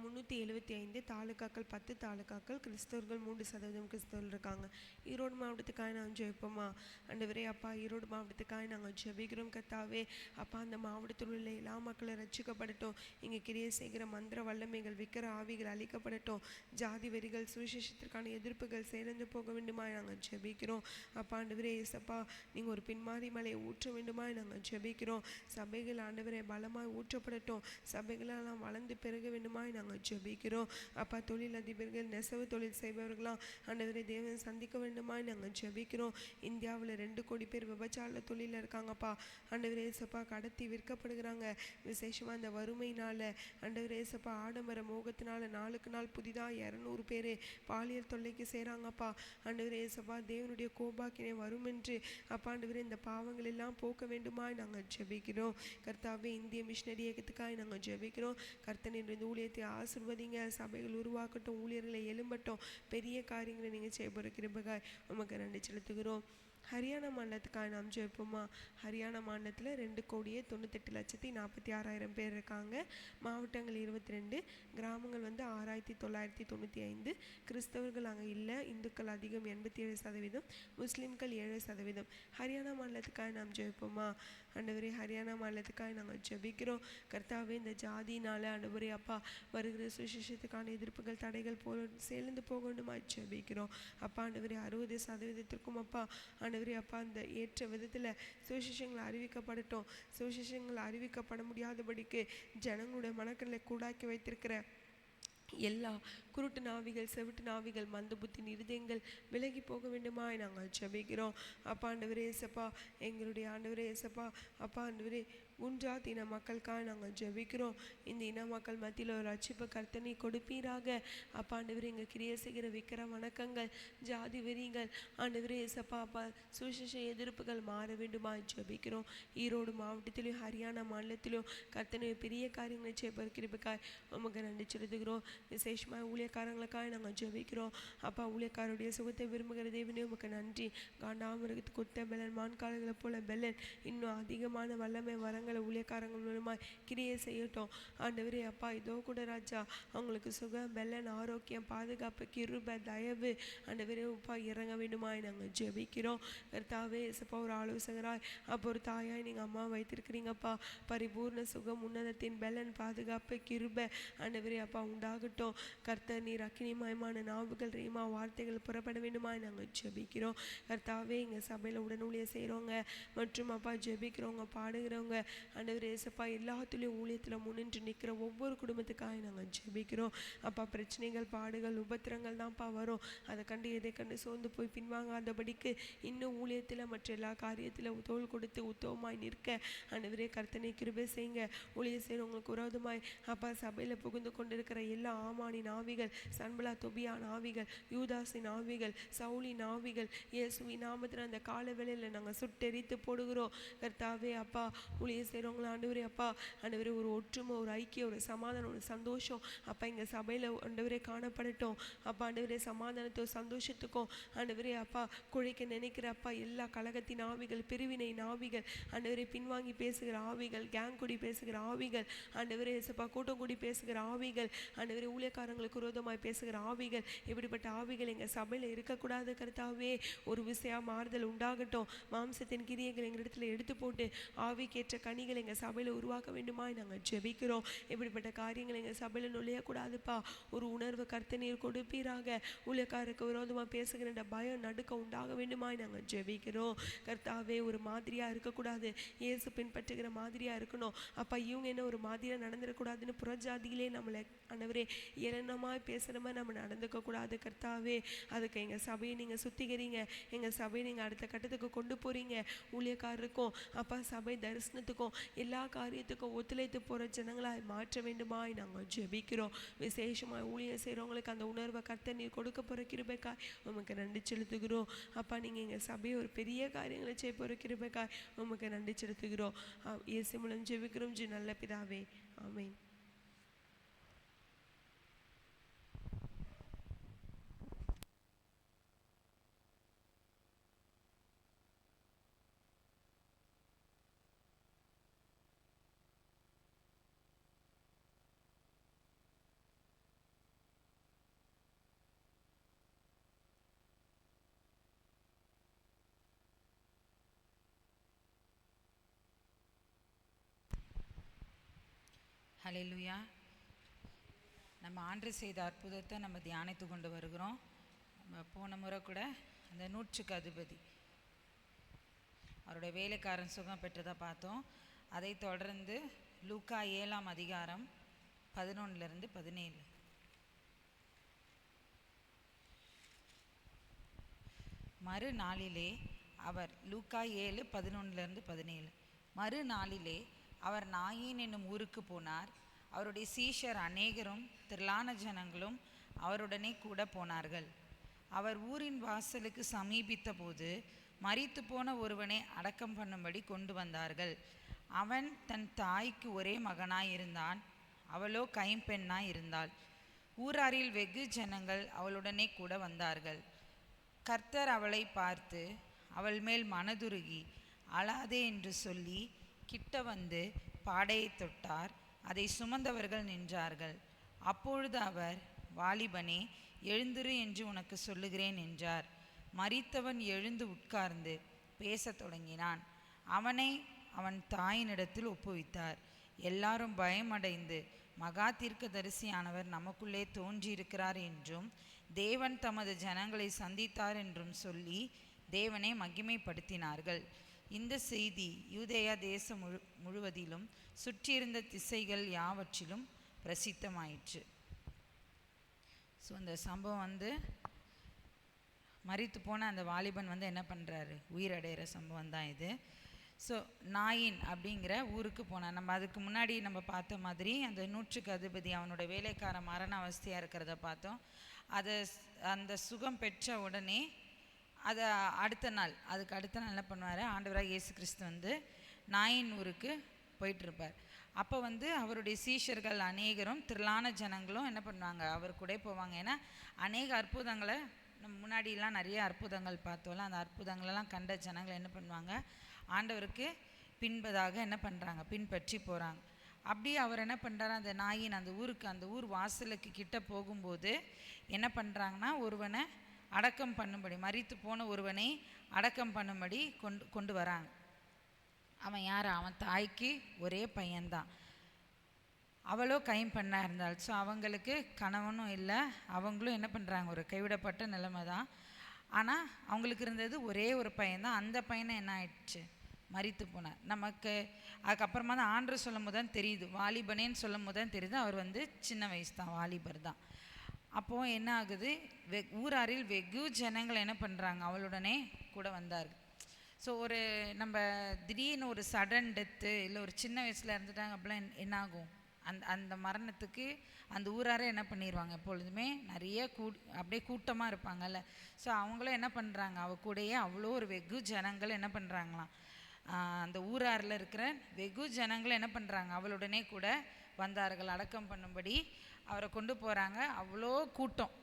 375, தாலுக்காக்கள் 10 தாலுக்காக்கள், கிறிஸ்தவர்கள் 3% கிறிஸ்தவர்கள் இருக்காங்க. ஈரோடு மாவட்டத்துக்காக நாம் ஜெயிப்போமா ஆண்டவரே. அப்பா ஈரோடு மாவட்டத்துக்காக நாங்கள் ஜெபிக்கிறோம் கர்த்தாவே. அப்பா அந்த மாவட்டத்தில் உள்ள எல்லா மக்களும் ரட்சிக்கப்படட்டும். இங்கே கிரியை செய்கிற மந்திர வல்லமைகள் விக்கிர ஆவிகள் அழிக்கப்படட்டும். ஜாதி வெறிகள் சுவிசேஷத்திற்கான எதிர்ப்புகள் சேர்ந்து போக வேண்டுமா நாங்கள் ஜெபிக்கிறோம். அப்பா ஆண்டவரே அப்பா நீங்கள் ஒரு பின்மாரி மலையை ஊற்ற வேண்டுமா நாங்கள் ஜெபிக்கிறோம். சபைகள் ஆண்டவரை பலமாய் ஊற்றப்படட்டும். சபைகளெல்லாம் வளர்ந்து பெருக வேண்டுமா நாங்கள் ஜெபிக்கிறோம். அப்பா தொழில் அதிபர்கள் நெசவு தொழில் செய்பவர்களாம் ஆண்டவரை தேவன் சந்திக்க வேண்டுமா நாங்கள் ஜெபிக்கிறோம். இந்தியாவில் 2 கோடி பேர் விபச்சார தொழிலில் இருக்காங்கப்பா. ஆண்டவரே ஏசப்பா கடத்தி விற்கப்படுகிறாங்க. விசேஷமாக அந்த வறுமையினால் ஆண்டவரே ஏசப்பா ஆடம்பர மோகத்தினால நாளுக்கு நாள் புதிதாக 200 பேர் பாலியல் தொல்லைக்கு செய்கிறாங்கப்பா. ஆண்டவரே ஏசப்பா தேவனுடைய கோபாக்கினை வரும் என்று அப்பா ஆண்டவரே இந்த பாவங்கள் எல்லாம் போக்க வேண்டுமா நாங்கள் ஜெபிக்கிறோம். கர்த்தாவே இந்திய மிஷினரி இயக்கத்துக்காக நாங்கள் ஜெபிக்கிறோம். கர்த்தனின் இந்த ஊழியத்தை ஆசீர்வதிங்க. சபைகள் உருவாக்கட்டும், ஊழியர்களை எழும்பட்டும். பெரிய காரியங்களை நீங்கள் செய்ய போகிற கிருபைக்காய் உமக்கு நன்றி செலுத்துகிறோம். ஹரியானா மாநிலத்துக்காக நாம் ஜெயிப்போமா. ஹரியானா மாநிலத்தில் 2,98,46,000 பேர் இருக்காங்க. மாவட்டங்கள் 22, கிராமங்கள் வந்து 6,995. கிறிஸ்தவர்கள் அங்கே இல்லை. இந்துக்கள் அதிகம் 87%, முஸ்லீம்கள் 7%. ஹரியானா மாநிலத்துக்காக நாம் ஜெயிப்போமா ஆண்டவரே. ஹரியானா மாநிலத்துக்காக நாங்கள் ஜெபிக்கிறோம். கர்த்தாவே இந்த ஜாதியினால் ஆண்டவரே அப்பா வருகிற சுவிசேஷத்துக்கான எதிர்ப்புகள் தடைகள் சேர்ந்து போக வேண்டுமா ஜெபிக்கிறோம். அப்பா ஆண்டவரே 60% அப்பா ஆண்டவரே அப்பா அந்த ஏற்ற விதத்தில் சுவிசேஷங்கள் அறிவிக்கப்படட்டும். சுவிசேஷங்கள் அறிவிக்கப்பட முடியாதபடிக்கு ஜனங்களுடைய மனக்கண்களை கூடாக்கி வைத்திருக்கிற எல்லா குருட்டு நாவிகள், செவிட்டு நாவிகள், மந்த புத்தி இருதயங்கள் விலகி போக வேண்டுமா நாங்கள் ஜெபிக்கிறோம். அப்பா ஆண்டவரே ஏசப்பா எங்களுடைய ஆண்டவரே ஏசப்பா அப்பா ஆண்டவரே உன்ஜாத் இன மக்களுக்காக நாங்கள் ஜெபிக்கிறோம். இந்த இன மக்கள் மத்தியில் ஒரு ரட்சிப்பு கர்த்தனை கொடுப்பீராக. அப்பா ஆண்டவரே எங்கள் கிரியை செய்கிற விக்கிர வணக்கங்கள், ஜாதி வெறிகள் ஆண்டவரே ஏசப்பா அப்பா சுவிசேஷ எதிர்ப்புகள் மாற வேண்டுமா ஜெபிக்கிறோம். ஈரோடு மாவட்டத்திலும் ஹரியானா மாநிலத்திலும் கர்த்தனை பெரிய காரியங்களை செய்வதற்காய் உமக்கு நன்றி செலுத்துகிறோம். விசேஷமாக ஊழியக்காரங்களுக்காக நாங்கள் ஜெபிக்கிறோம். அப்பா ஊழியக்காரருடைய சுகத்தை விரும்புகிற தேவனே உமக்கு நன்றி. காண்டாமிருகத்துக்கு குத்த பெலன், மான்காலங்களை போல பெலன், இன்னும் அதிகமான வல்லமை வரங்கள் ஜனங்களை ஊழியக்காரங்கள் மூலமாக கிரியை செய்யட்டும் ஆண்டவரே அப்பா. இதோ கூட ராஜா அவங்களுக்கு சுகம் பெலன் ஆரோக்கியம் பாதுகாப்பு கிருபை தயவு ஆண்டவரே அப்பா இறங்க வேண்டுமாய் நாங்கள் ஜெபிக்கிறோம் கர்த்தாவே. ஏசப்பா ஒரு ஆலோசகராய் அப்போ ஒரு தாயாய் நீங்கள் அம்மா வைத்திருக்கிறீங்கப்பா. பரிபூர்ண சுகம் உன்னதத்தின் பெலன் பாதுகாப்பு கிருபை ஆண்டவரே அப்பா உண்டாகட்டும் கர்த்தர். நீர் அக்கினிமயமான நாவுகள் ரீமா வார்த்தைகள் புறப்பட வேண்டுமாய் நாங்கள் ஜெபிக்கிறோம் கர்த்தாவே. எங்கள் சபையில் உடனூழிய செய்கிறவங்க மற்றும் அப்பா ஜெபிக்கிறவங்க பாடுகிறவங்க ஆண்டவரே ஏசப்பா எல்லாத்துலேயும் ஊழியத்தில் முன்னின்று நிற்கிற ஒவ்வொரு குடும்பத்துக்காக நாங்கள் ஜெபிக்கிறோம் அப்பா. பிரச்சனைகள் பாடுகள் உபத்திரங்கள் தான்ப்பா வரும். அதை கண்டு எதை கண்டு சோர்ந்து போய் பின்வாங்காதபடிக்கு இன்னும் ஊழியத்தில் மற்ற எல்லா காரியத்தில் தோள் கொடுத்து உத்தவமாய் நிற்க ஆண்டவரே கர்த்தனை கிருபை செய்யுங்க. ஊழிய செய்கிறவங்களுக்கு விரோதமாய் அப்பா சபையில் புகுந்து கொண்டிருக்கிற எல்லா ஆமானின் ஆவிகள் சன்பலா தொபியான் ஆவிகள் யூதாசின் ஆவிகள் சவுலின் ஆவிகள் இயேசுவின் நாமத்தில் அந்த கால வேளையில் நாங்கள் சுட்டெரித்து போடுகிறோம் கர்த்தாவே அப்பா. ஊழிய செய்கிறவங்கள ஆண்டவரே அப்பா ஆண்டவரே ஒரு ஒற்றுமை ஒரு ஐக்கியம் ஒரு சமாதானம் ஒரு சந்தோஷம் அப்பா எங்கள் சபையில் ஆண்டவரே காணப்படட்டும் அப்பா. ஆண்டவரே சமாதானத்தும் சந்தோஷத்துக்கும் ஆண்டவரே அப்பா குழைக்க நினைக்கிற அப்பா எல்லா கலகத்தின் ஆவிகள் பிரிவினை ஆவிகள் ஆண்டவரே பின்வாங்கி பேசுகிற ஆவிகள் கேங் கூடி பேசுகிற ஆவிகள் ஆண்டவரே ஏசப்பா கூட்டம் கூடி பேசுகிற ஆவிகள் ஆண்டவரே ஊழியக்காரங்களுக்கு விரோதமாய் பேசுகிற ஆவிகள் இப்படிப்பட்ட ஆவிகள் எங்கள் சபையில் இருக்கக்கூடாது கர்த்தாவே. ஒரு விஷயம் மாறுதல் உண்டாகட்டும். மாம்சத்தின் கிரியைகள் எங்கள் இடத்துல எடுத்து போட்டு ஆவிக்கேற்ற கனிகள் எங்கள் சபையில் உருவாக்க வேண்டுமாய் நாங்கள் ஜெபிக்கிறோம். இப்படிப்பட்ட காரியங்கள் எங்கள் சபையில் நுழையக்கூடாதுப்பா. ஒரு உணர்வு கர்த்தநீர் கொடுப்பீராக. ஊழியக்காரருக்கு விரோதமாக பேசுகிற பயம் நடுக்க உண்டாக வேண்டுமாய் நாங்கள் ஜெபிக்கிறோம் கர்த்தாவே. ஒரு மாதிரியாக இருக்கக்கூடாது. இயேசு பின்பற்றுகிற மாதிரியாக இருக்கணும் அப்பா. இவங்க என்ன ஒரு மாதிரியாக நடந்துடக்கூடாதுன்னு புறஜாதியிலே நம்மளை ஆண்டவரே ஏளனமாய் பேசுகிற மாதிரி நம்ம நடந்துக்க கூடாது கர்த்தாவே. அதுக்கு எங்கள் சபையை நீங்கள் சுத்திக்கிறீங்க. எங்கள் சபையை நீங்கள் அடுத்த கட்டத்துக்கு கொண்டு போகிறீங்க. ஊழியக்காரருக்கும் அப்பா சபை தரிசனத்துக்கும் எல்லா காரியத்துக்கும் ஒத்துழைத்து போகிற ஜனங்களாய் மாற்ற வேண்டுமாய் நாங்கள் ஜெபிக்கிறோம். விசேஷமாக ஊழியம் செய்கிறவங்களுக்கு அந்த உணர்வை கர்த்தர் நீர் கொடுக்க போகிற கிருபைக்காய் உமக்கு நன்றி செலுத்துகிறோம் அப்பா. நீங்கள் எங்கள் சபையை ஒரு பெரிய காரியங்களை செய்ய போகிற கிருபைக்காய் உமக்கு நன்றி செலுத்துகிறோம். இயேசு மூலம் ஜெபிக்கிறோம் ஜி நல்ல பிதாவே ஆமென். ஹல்லேலூயா. நம்ம ஆண்டு செய்த அற்புதத்தை நம்ம தியானித்து கொண்டு வருகிறோம். நம்ம போன முறை கூட அந்த 100க்கு அதிபதி அவருடைய வேலைக்காரன் சுகம் பெற்றதை பார்த்தோம். அதை தொடர்ந்து லூக்கா 7ஆம் அதிகாரம் 11 17 மறுநாளிலே அவர் லூக்கா 7 11 17 மறுநாளிலே அவர் நாயின் என்னும் ஊருக்கு போனார். அவருடைய சீஷர் அநேகரும் திரளான ஜனங்களும் அவருடனே கூட போனார்கள். அவர் ஊரின் வாசலுக்கு சமீபித்த போது மரித்து போன ஒருவனை அடக்கம் பண்ணும்படி கொண்டு வந்தார்கள். அவன் தன் தாய்க்கு ஒரே மகனாயிருந்தான். அவளோ கைம்பெண்ணாய் இருந்தாள். ஊராரில் வெகு ஜனங்கள் அவளுடனே கூட வந்தார்கள். கர்த்தர் அவளை பார்த்து அவள் மேல் மனதுருகி அழாதே என்று சொல்லி கிட்ட வந்து பாடையை தொட்டார். அதை சுமந்தவர்கள் நின்றார்கள். அப்பொழுது அவர், வாலிபனே எழுந்திரு என்று உனக்கு சொல்லுகிறேன் என்றார். மரித்தவன் எழுந்து உட்கார்ந்து பேசத் தொடங்கினான். அவனை அவன் தாயினிடத்தில் ஒப்புவித்தார். எல்லாரும் பயமடைந்து மகா தீர்க்கதரிசியானவர் நமக்குள்ளே தோன்றியிருக்கிறார் என்றும் தேவன் தமது ஜனங்களை சந்தித்தார் என்றும் சொல்லி தேவனை மகிமைப்படுத்தினார்கள். இந்த செய்தி யூதேயா தேசம் முழுவதிலும் சுற்றியிருந்த திசைகள் யாவற்றிலும் பிரசித்தமாயிற்று. ஸோ அந்த சம்பவம் மரித்து போன அந்த வாலிபன் என்ன பண்ணுறாரு, உயிரடைகிற சம்பவம் தான் இது. ஸோ நாயின் அப்படிங்கிற ஊருக்கு போனான். நம்ம அதுக்கு முன்னாடி நம்ம பார்த்த மாதிரி அந்த 100க்கு அதிபதி அவனோட வேலைக்கார மரண அவஸ்தையாக இருக்கிறத பார்த்தோம். அந்த சுகம் பெற்ற உடனே அதுக்கு அடுத்த நாள் என்ன பண்ணுவார், ஆண்டவராக இயேசு கிறிஸ்து நாயின் ஊருக்கு போயிட்டுருப்பார். அப்போ அவருடைய சீஷர்கள் அநேகரும் திரளான ஜனங்களும் என்ன பண்ணுவாங்க, அவர் கூட போவாங்க. ஏன்னா அநேக அற்புதங்களை நம்ம முன்னாடிலாம் நிறைய அற்புதங்கள் பார்த்தோம்ல, அந்த அற்புதங்களெல்லாம் கண்ட ஜனங்கள் என்ன பண்ணுவாங்க, ஆண்டவருக்கு பின்பதாக என்ன பண்ணுறாங்க, பின்பற்றி போகிறாங்க. அப்படியே அவர் என்ன பண்ணுறாரு, அந்த நாயின் அந்த ஊருக்கு, அந்த ஊர் வாசலுக்கு கிட்ட போகும்போது என்ன பண்ணுறாங்கன்னா, ஒருவனை அடக்கம் பண்ணும்படி, மரித்து போன ஒருவனை அடக்கம் பண்ணும்படி கொண்டு வராங்க. அவன் யார், அவன் தாய்க்கு ஒரே பையன்தான், அவளோ கைம்பெண்ணாக இருந்தாள். ஸோ அவங்களுக்கு கணவனும் இல்லை, அவங்களும் என்ன பண்ணுறாங்க, ஒரு கைவிடப்பட்ட நிலைமை தான். ஆனால் அவங்களுக்கு இருந்தது ஒரே ஒரு பையன்தான். அந்த பையனை என்ன ஆயிடுச்சு, மரித்து போனார். நமக்கு அதுக்கப்புறமா தான் ஆண்டவர் சொல்லும் போது தான் தெரியுது, வாலிபனேன்னு சொல்லும் போது தான் தெரியுது அவர் வந்து சின்ன வயசு தான், வாலிபர் தான். அப்போது என்ன ஆகுது, ஊராரில் வெகு ஜனங்கள் என்ன பண்ணுறாங்க, அவளுடனே கூட வந்தார்கள். ஸோ ஒரு நம்ம திடீர்னு ஒரு சடன் டெத்து இல்லை ஒரு சின்ன வயசில் இருந்துட்டாங்க அப்படிலாம் என்ன ஆகும், அந்த மரணத்துக்கு அந்த ஊராரே என்ன பண்ணிடுவாங்க, எப்பொழுதுமே நிறைய அப்படியே கூட்டமாக இருப்பாங்கல்ல. ஸோ அவங்களும் என்ன பண்ணுறாங்க, அவ கூடயே அவ்வளோ ஒரு வெகு ஜனங்கள் என்ன பண்ணுறாங்களாம், அந்த ஊராரில் இருக்கிற வெகு ஜனங்கள் என்ன பண்ணுறாங்க, அவளுடனே கூட வந்தார்கள், அடக்கம் பண்ணும்படி அவரை கொண்டு போகிறாங்க. அவ்வளோ கூட்டம்.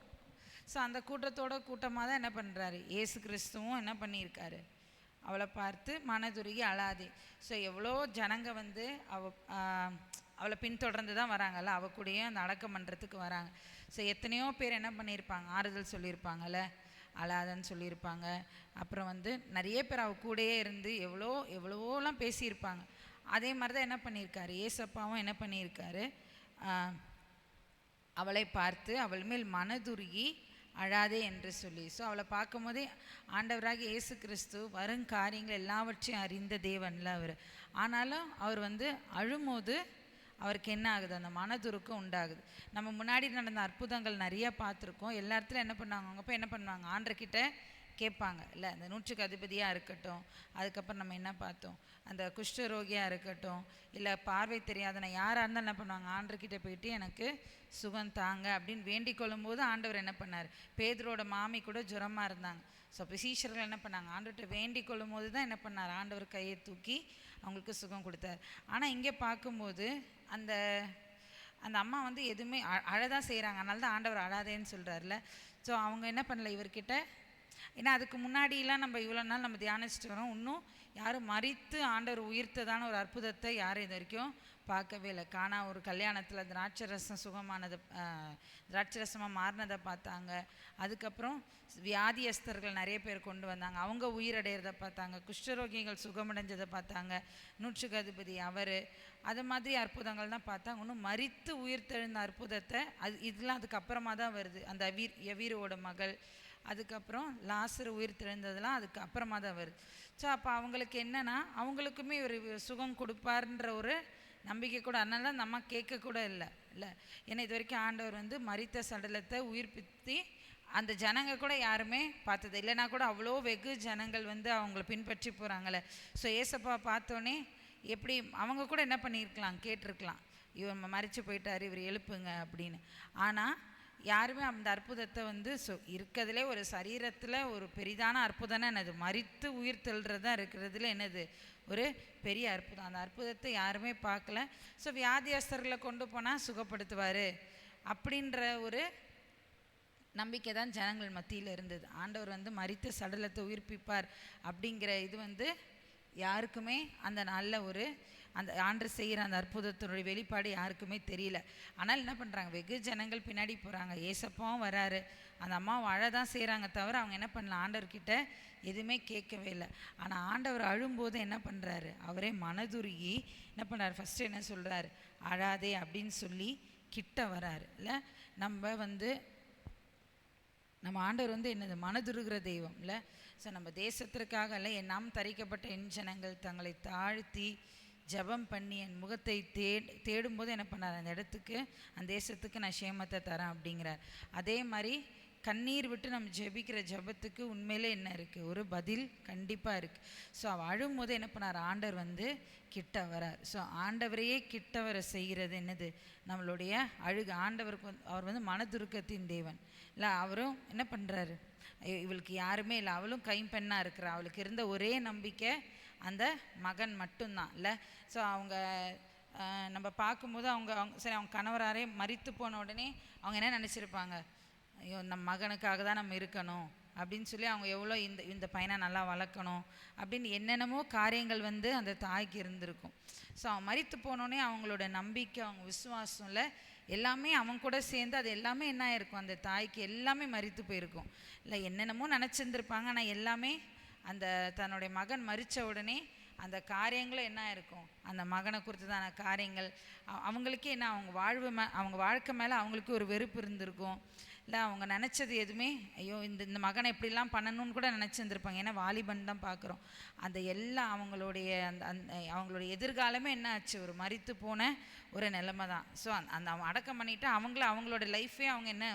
ஸோ அந்த கூட்டமாக தான் என்ன பண்ணுறாரு, இயேசு கிறிஸ்துவும் என்ன பண்ணியிருக்காரு, அவளை பார்த்து மனதுருகி அழாதே. ஸோ எவ்வளோ ஜனங்க வந்து அவளை பின்தொடர்ந்து தான் வராங்கல்ல, அவ கூடயே அந்த அடக்கம் பண்ணுறதுக்கு வராங்க. ஸோ எத்தனையோ பேர் என்ன பண்ணியிருப்பாங்க, ஆறுதல் சொல்லியிருப்பாங்கல்ல, அழாதன்னு சொல்லியிருப்பாங்க. அப்புறம் வந்து நிறைய பேர் அவ கூடயே இருந்து எவ்வளோலாம் பேசியிருப்பாங்க. அதே மாதிரி தான் என்ன பண்ணியிருக்காரு, ஏசப்பாவும் என்ன பண்ணியிருக்காரு, அவளை பார்த்து அவள் மேல் மனதுருகி அழாதே என்று சொல்லி. ஸோ அவளை பார்க்கும் போதே ஆண்டவராக இயேசு கிறிஸ்து வருங்காரியங்கள் எல்லாவற்றையும் அறிந்த தேவன்ல அவர். ஆனாலும் அவர் வந்து அழும்போது அவருக்கு என்ன ஆகுது, அந்த மனதுருக்கம் உண்டாகுது. நம்ம முன்னாடி நடந்த அற்புதங்கள் நிறைய பார்த்துருக்கோம். எல்லா இடத்துல என்ன பண்ணுவாங்க, அவங்க போய் என்ன பண்ணுவாங்க, ஆண்டர்கிட்ட கேட்பாங்க இல்லை, அந்த 100க்கு அதிபதியாக இருக்கட்டும், அதுக்கப்புறம் நம்ம என்ன பார்த்தோம், அந்த குஷ்டரோகியாக இருக்கட்டும், இல்லை பார்வை தெரியாதன யாராக இருந்தாலும் என்ன பண்ணுவாங்க, ஆண்டர்கிட்ட போயிட்டு எனக்கு சுகம் தாங்க அப்படின்னு வேண்டிக் கொள்ளும்போது ஆண்டவர் என்ன பண்ணார், பேதுரோட மாமி கூட ஜுரமாக இருந்தாங்க. ஸோ அப்போ சீஷர்கள் என்ன பண்ணாங்க, ஆண்டவர்கிட்ட வேண்டிக் கொள்ளும் போது தான் என்ன பண்ணார், ஆண்டவர் கையை தூக்கி அவங்களுக்கு சுகம் கொடுத்தார். ஆனால் இங்கே பார்க்கும்போது அந்த அம்மா வந்து எதுவுமே அழதான் செய்கிறாங்க, அதனால தான் ஆண்டவர் அழாதேன்னு சொல்கிறார்ல. ஸோ அவங்க என்ன பண்ணல இவர்கிட்ட, ஏன்னா அதுக்கு முன்னாடியெல்லாம் நம்ம இவ்வளோ நாள் நம்ம தியானிச்சுட்டு வரோம், இன்னும் யாரும் மரித்து ஆண்டவர் உயிர்த்ததான ஒரு அற்புதத்தை யாரும் இது வரைக்கும் பார்க்கவே இல்லை. காணா ஒரு கல்யாணத்தில் திராட்சரசம் சுகமானதை, திராட்சரசமாக மாறினதை பார்த்தாங்க. அதுக்கப்புறம் வியாதியஸ்தர்கள் நிறைய பேர் கொண்டு வந்தாங்க, அவங்க உயிரடைகிறத பார்த்தாங்க. குஷ்டரோகிகள் சுகமடைஞ்சதை பார்த்தாங்க. 100க்கு அதிபதி அவர், அது மாதிரி அற்புதங்கள் தான் பார்த்தாங்க. இன்னும் மரித்து உயிர்த்தெழுந்த அற்புதத்தை இதெல்லாம் அதுக்கப்புறமா தான் வருது. அந்த யவீரோட மகள், அதுக்கப்புறம் லாசரு உயிர் தெழுந்ததெல்லாம் அதுக்கு அப்புறமா தான் வருது. ஸோ அப்போ அவங்களுக்கு என்னென்னா, அவங்களுக்குமே ஒரு சுகம் கொடுப்பார்ன்ற ஒரு நம்பிக்கை கூட, அதனால நம்ம கேட்கக்கூட இல்லை. ஏன்னா இது வரைக்கும் ஆண்டவர் வந்து மரித்த சடலத்தை உயிர்ப்பித்து அந்த ஜனங்க கூட யாருமே பார்த்தது இல்லைனா கூட அவ்வளோ வெகு ஜனங்கள் வந்து அவங்கள பின்பற்றி போகிறாங்களே. ஸோ ஏசப்பா பார்த்தோன்னே எப்படி அவங்க கூட என்ன பண்ணியிருக்கலாம், கேட்டிருக்கலாம், இவர் மரித்து போயிட்டார், இவர் எழுப்புங்க அப்படின்னு. ஆனால் யாருமே அந்த அற்புதத்தை வந்து இருக்கிறதுலே ஒரு சரீரத்தில் ஒரு பெரிதான அற்புதம்னா என்னது, மரித்து உயிர் தெழுறதான் இருக்கிறதுல என்னது ஒரு பெரிய அற்புதம். அந்த அற்புதத்தை யாருமே பார்க்கல. ஸோ வியாதியஸ்தர்களை கொண்டு போனால் சுகப்படுத்துவார் அப்படின்ற ஒரு நம்பிக்கை தான் ஜனங்கள் மத்தியில் இருந்தது. ஆண்டவர் வந்து மரித்த சடலத்தை உயிர்ப்பிப்பார் அப்படிங்கிற இது வந்து யாருக்குமே அந்த நல்ல ஒரு அந்த ஆண்டு செய்கிற அந்த அற்புதத்தினுடைய வெளிப்பாடு யாருக்குமே தெரியல. ஆனால் என்ன பண்ணுறாங்க, வெகு ஜனங்கள் பின்னாடி போகிறாங்க, ஏசப்பாவும் வராரு, அந்த அம்மாவும் அழதான் செய்கிறாங்க தவிர அவங்க என்ன பண்ணல, ஆண்டவர்கிட்ட எதுவுமே கேட்கவே இல்லை. ஆனால் ஆண்டவர் அழும்போது என்ன பண்ணுறாரு, அவரே மனதுருகி என்ன பண்ணுறாரு, ஃபஸ்ட்டு என்ன சொல்கிறாரு, அழாதே அப்படின்னு சொல்லி கிட்ட வராரு. இல்லை நம்ம ஆண்டவர் வந்து என்னது, மனதுருகிற தெய்வம் இல்லை. ஸோ நம்ம தேசத்திற்காக இல்லை, என் நாம் தரிக்கப்பட்ட என் ஜனங்கள் தங்களை தாழ்த்தி ஜபம் பண்ணி என் முகத்தை தேடும்போது என்ன பண்ணார், அந்த இடத்துக்கு அந்த தேசத்துக்கு நான் சேமத்தை தரேன் அப்படிங்கிறார். அதே மாதிரி கண்ணீர் விட்டு நம்ம ஜெபிக்கிற ஜபத்துக்கு உண்மையிலே என்ன இருக்குது, ஒரு பதில் கண்டிப்பாக இருக்குது. ஸோ அவள் அழும்போது என்ன பண்ணார், ஆண்டவர் வந்து கிட்ட வரார். ஸோ ஆண்டவரையே கிட்ட வர செய்கிறது என்னது, நம்மளுடைய அழுகு. ஆண்டவருக்கு அவர் வந்து மனதுருக்கத்தின் தேவன் இல்லை. அவரும் என்ன பண்ணுறாரு, இவளுக்கு யாருமே இல்லை, அவளும் கைம்பெண்ணாக இருக்கிறா, அவளுக்கு இருந்த ஒரே நம்பிக்கை அந்த மகன் மட்டும்தான் இல்லை. ஸோ அவங்க நம்ம பார்க்கும்போது அவங்க சரி அவங்க கணவராரே மரித்து போன உடனே அவங்க என்ன நினச்சிருப்பாங்க, ஐயோ நம்ம மகனுக்காக தான் நம்ம இருக்கணும் அப்படின்னு சொல்லி அவங்க எவ்வளோ இந்த இந்த பையனை நல்லா வளர்க்கணும் அப்படின்னு என்னென்னமோ காரியங்கள் வந்து அந்த தாய்க்கு இருந்திருக்கும். ஸோ அவன் மரித்து போனோடனே அவங்களோட நம்பிக்கை, அவங்க விசுவாசம்ல எல்லாமே அவங்க கூட சேர்ந்து அது எல்லாமே என்ன ஆயிருக்கும், அந்த தாய்க்கு எல்லாமே மரித்து போயிருக்கும். இல்லை என்னென்னமோ நினச்சிருந்துருப்பாங்க, ஆனால் எல்லாமே அந்த தன்னுடைய மகன் மரித்த உடனே அந்த காரியங்களும் என்ன இருக்கும், அந்த மகனை குறித்ததான காரியங்கள் அவங்களுக்கே என்ன, அவங்க வாழ்க்கை மேலே அவங்களுக்கு ஒரு வெறுப்பு இருந்திருக்கும். இல்லை அவங்க நினச்சது எதுவுமே, ஐயோ இந்த மகனை எப்படிலாம் பண்ணணும்னு கூட நினச்சிருந்துருப்பாங்க. ஏன்னா வாலிபன் தான் பார்க்குறோம். அந்த எல்லாம் அவங்களுடைய எதிர்காலமே என்ன ஆச்சு, ஒரு மரித்து போன ஒரு நிலைமை தான். ஸோ அந்த அடக்கம் பண்ணிவிட்டு அவங்களோட லைஃபே அவங்க என்ன,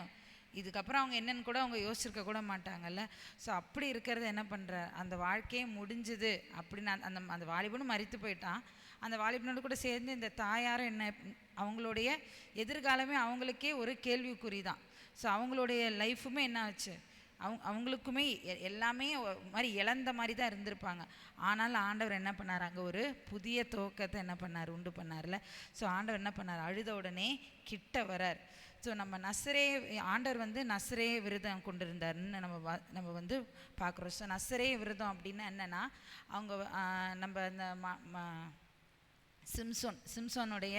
இதுக்கப்புறம் அவங்க என்னன்னு கூட அவங்க யோசிச்சிருக்க கூட மாட்டாங்கல்ல. ஸோ அப்படி இருக்கிறது என்ன பண்ணுற, அந்த வாழ்க்கையே முடிஞ்சுது அப்படின்னு அந்த வாலிபனும் மரித்து போயிட்டான். அந்த வாலிபனோடு கூட சேர்ந்து இந்த தாயாரும் என்ன, அவங்களுடைய எதிர்காலமே அவங்களுக்கே ஒரு கேள்விக்குறி தான். ஸோ அவங்களுடைய லைஃபுமே என்ன ஆச்சு, அவங்களுக்குமே எல்லாமே மாதிரி இழந்த மாதிரி தான் இருந்திருப்பாங்க. ஆனாலும் ஆண்டவர் என்ன பண்ணார், அங்கே ஒரு புதிய துவக்கத்தை என்ன பண்ணார், உண்டு பண்ணார்ல. ஸோ ஆண்டவர் என்ன பண்ணார், அழுத உடனே கிட்ட வரார். ஸோ நம்ம ஆண்டவர் வந்து நசரே விரதம் கொண்டிருந்தாருன்னு நம்ம வந்து பார்க்குறோம். ஸோ நசரே விரதம் அப்படின்னா என்னென்னா, அவங்க நம்ம இந்த சிம்சோனுடைய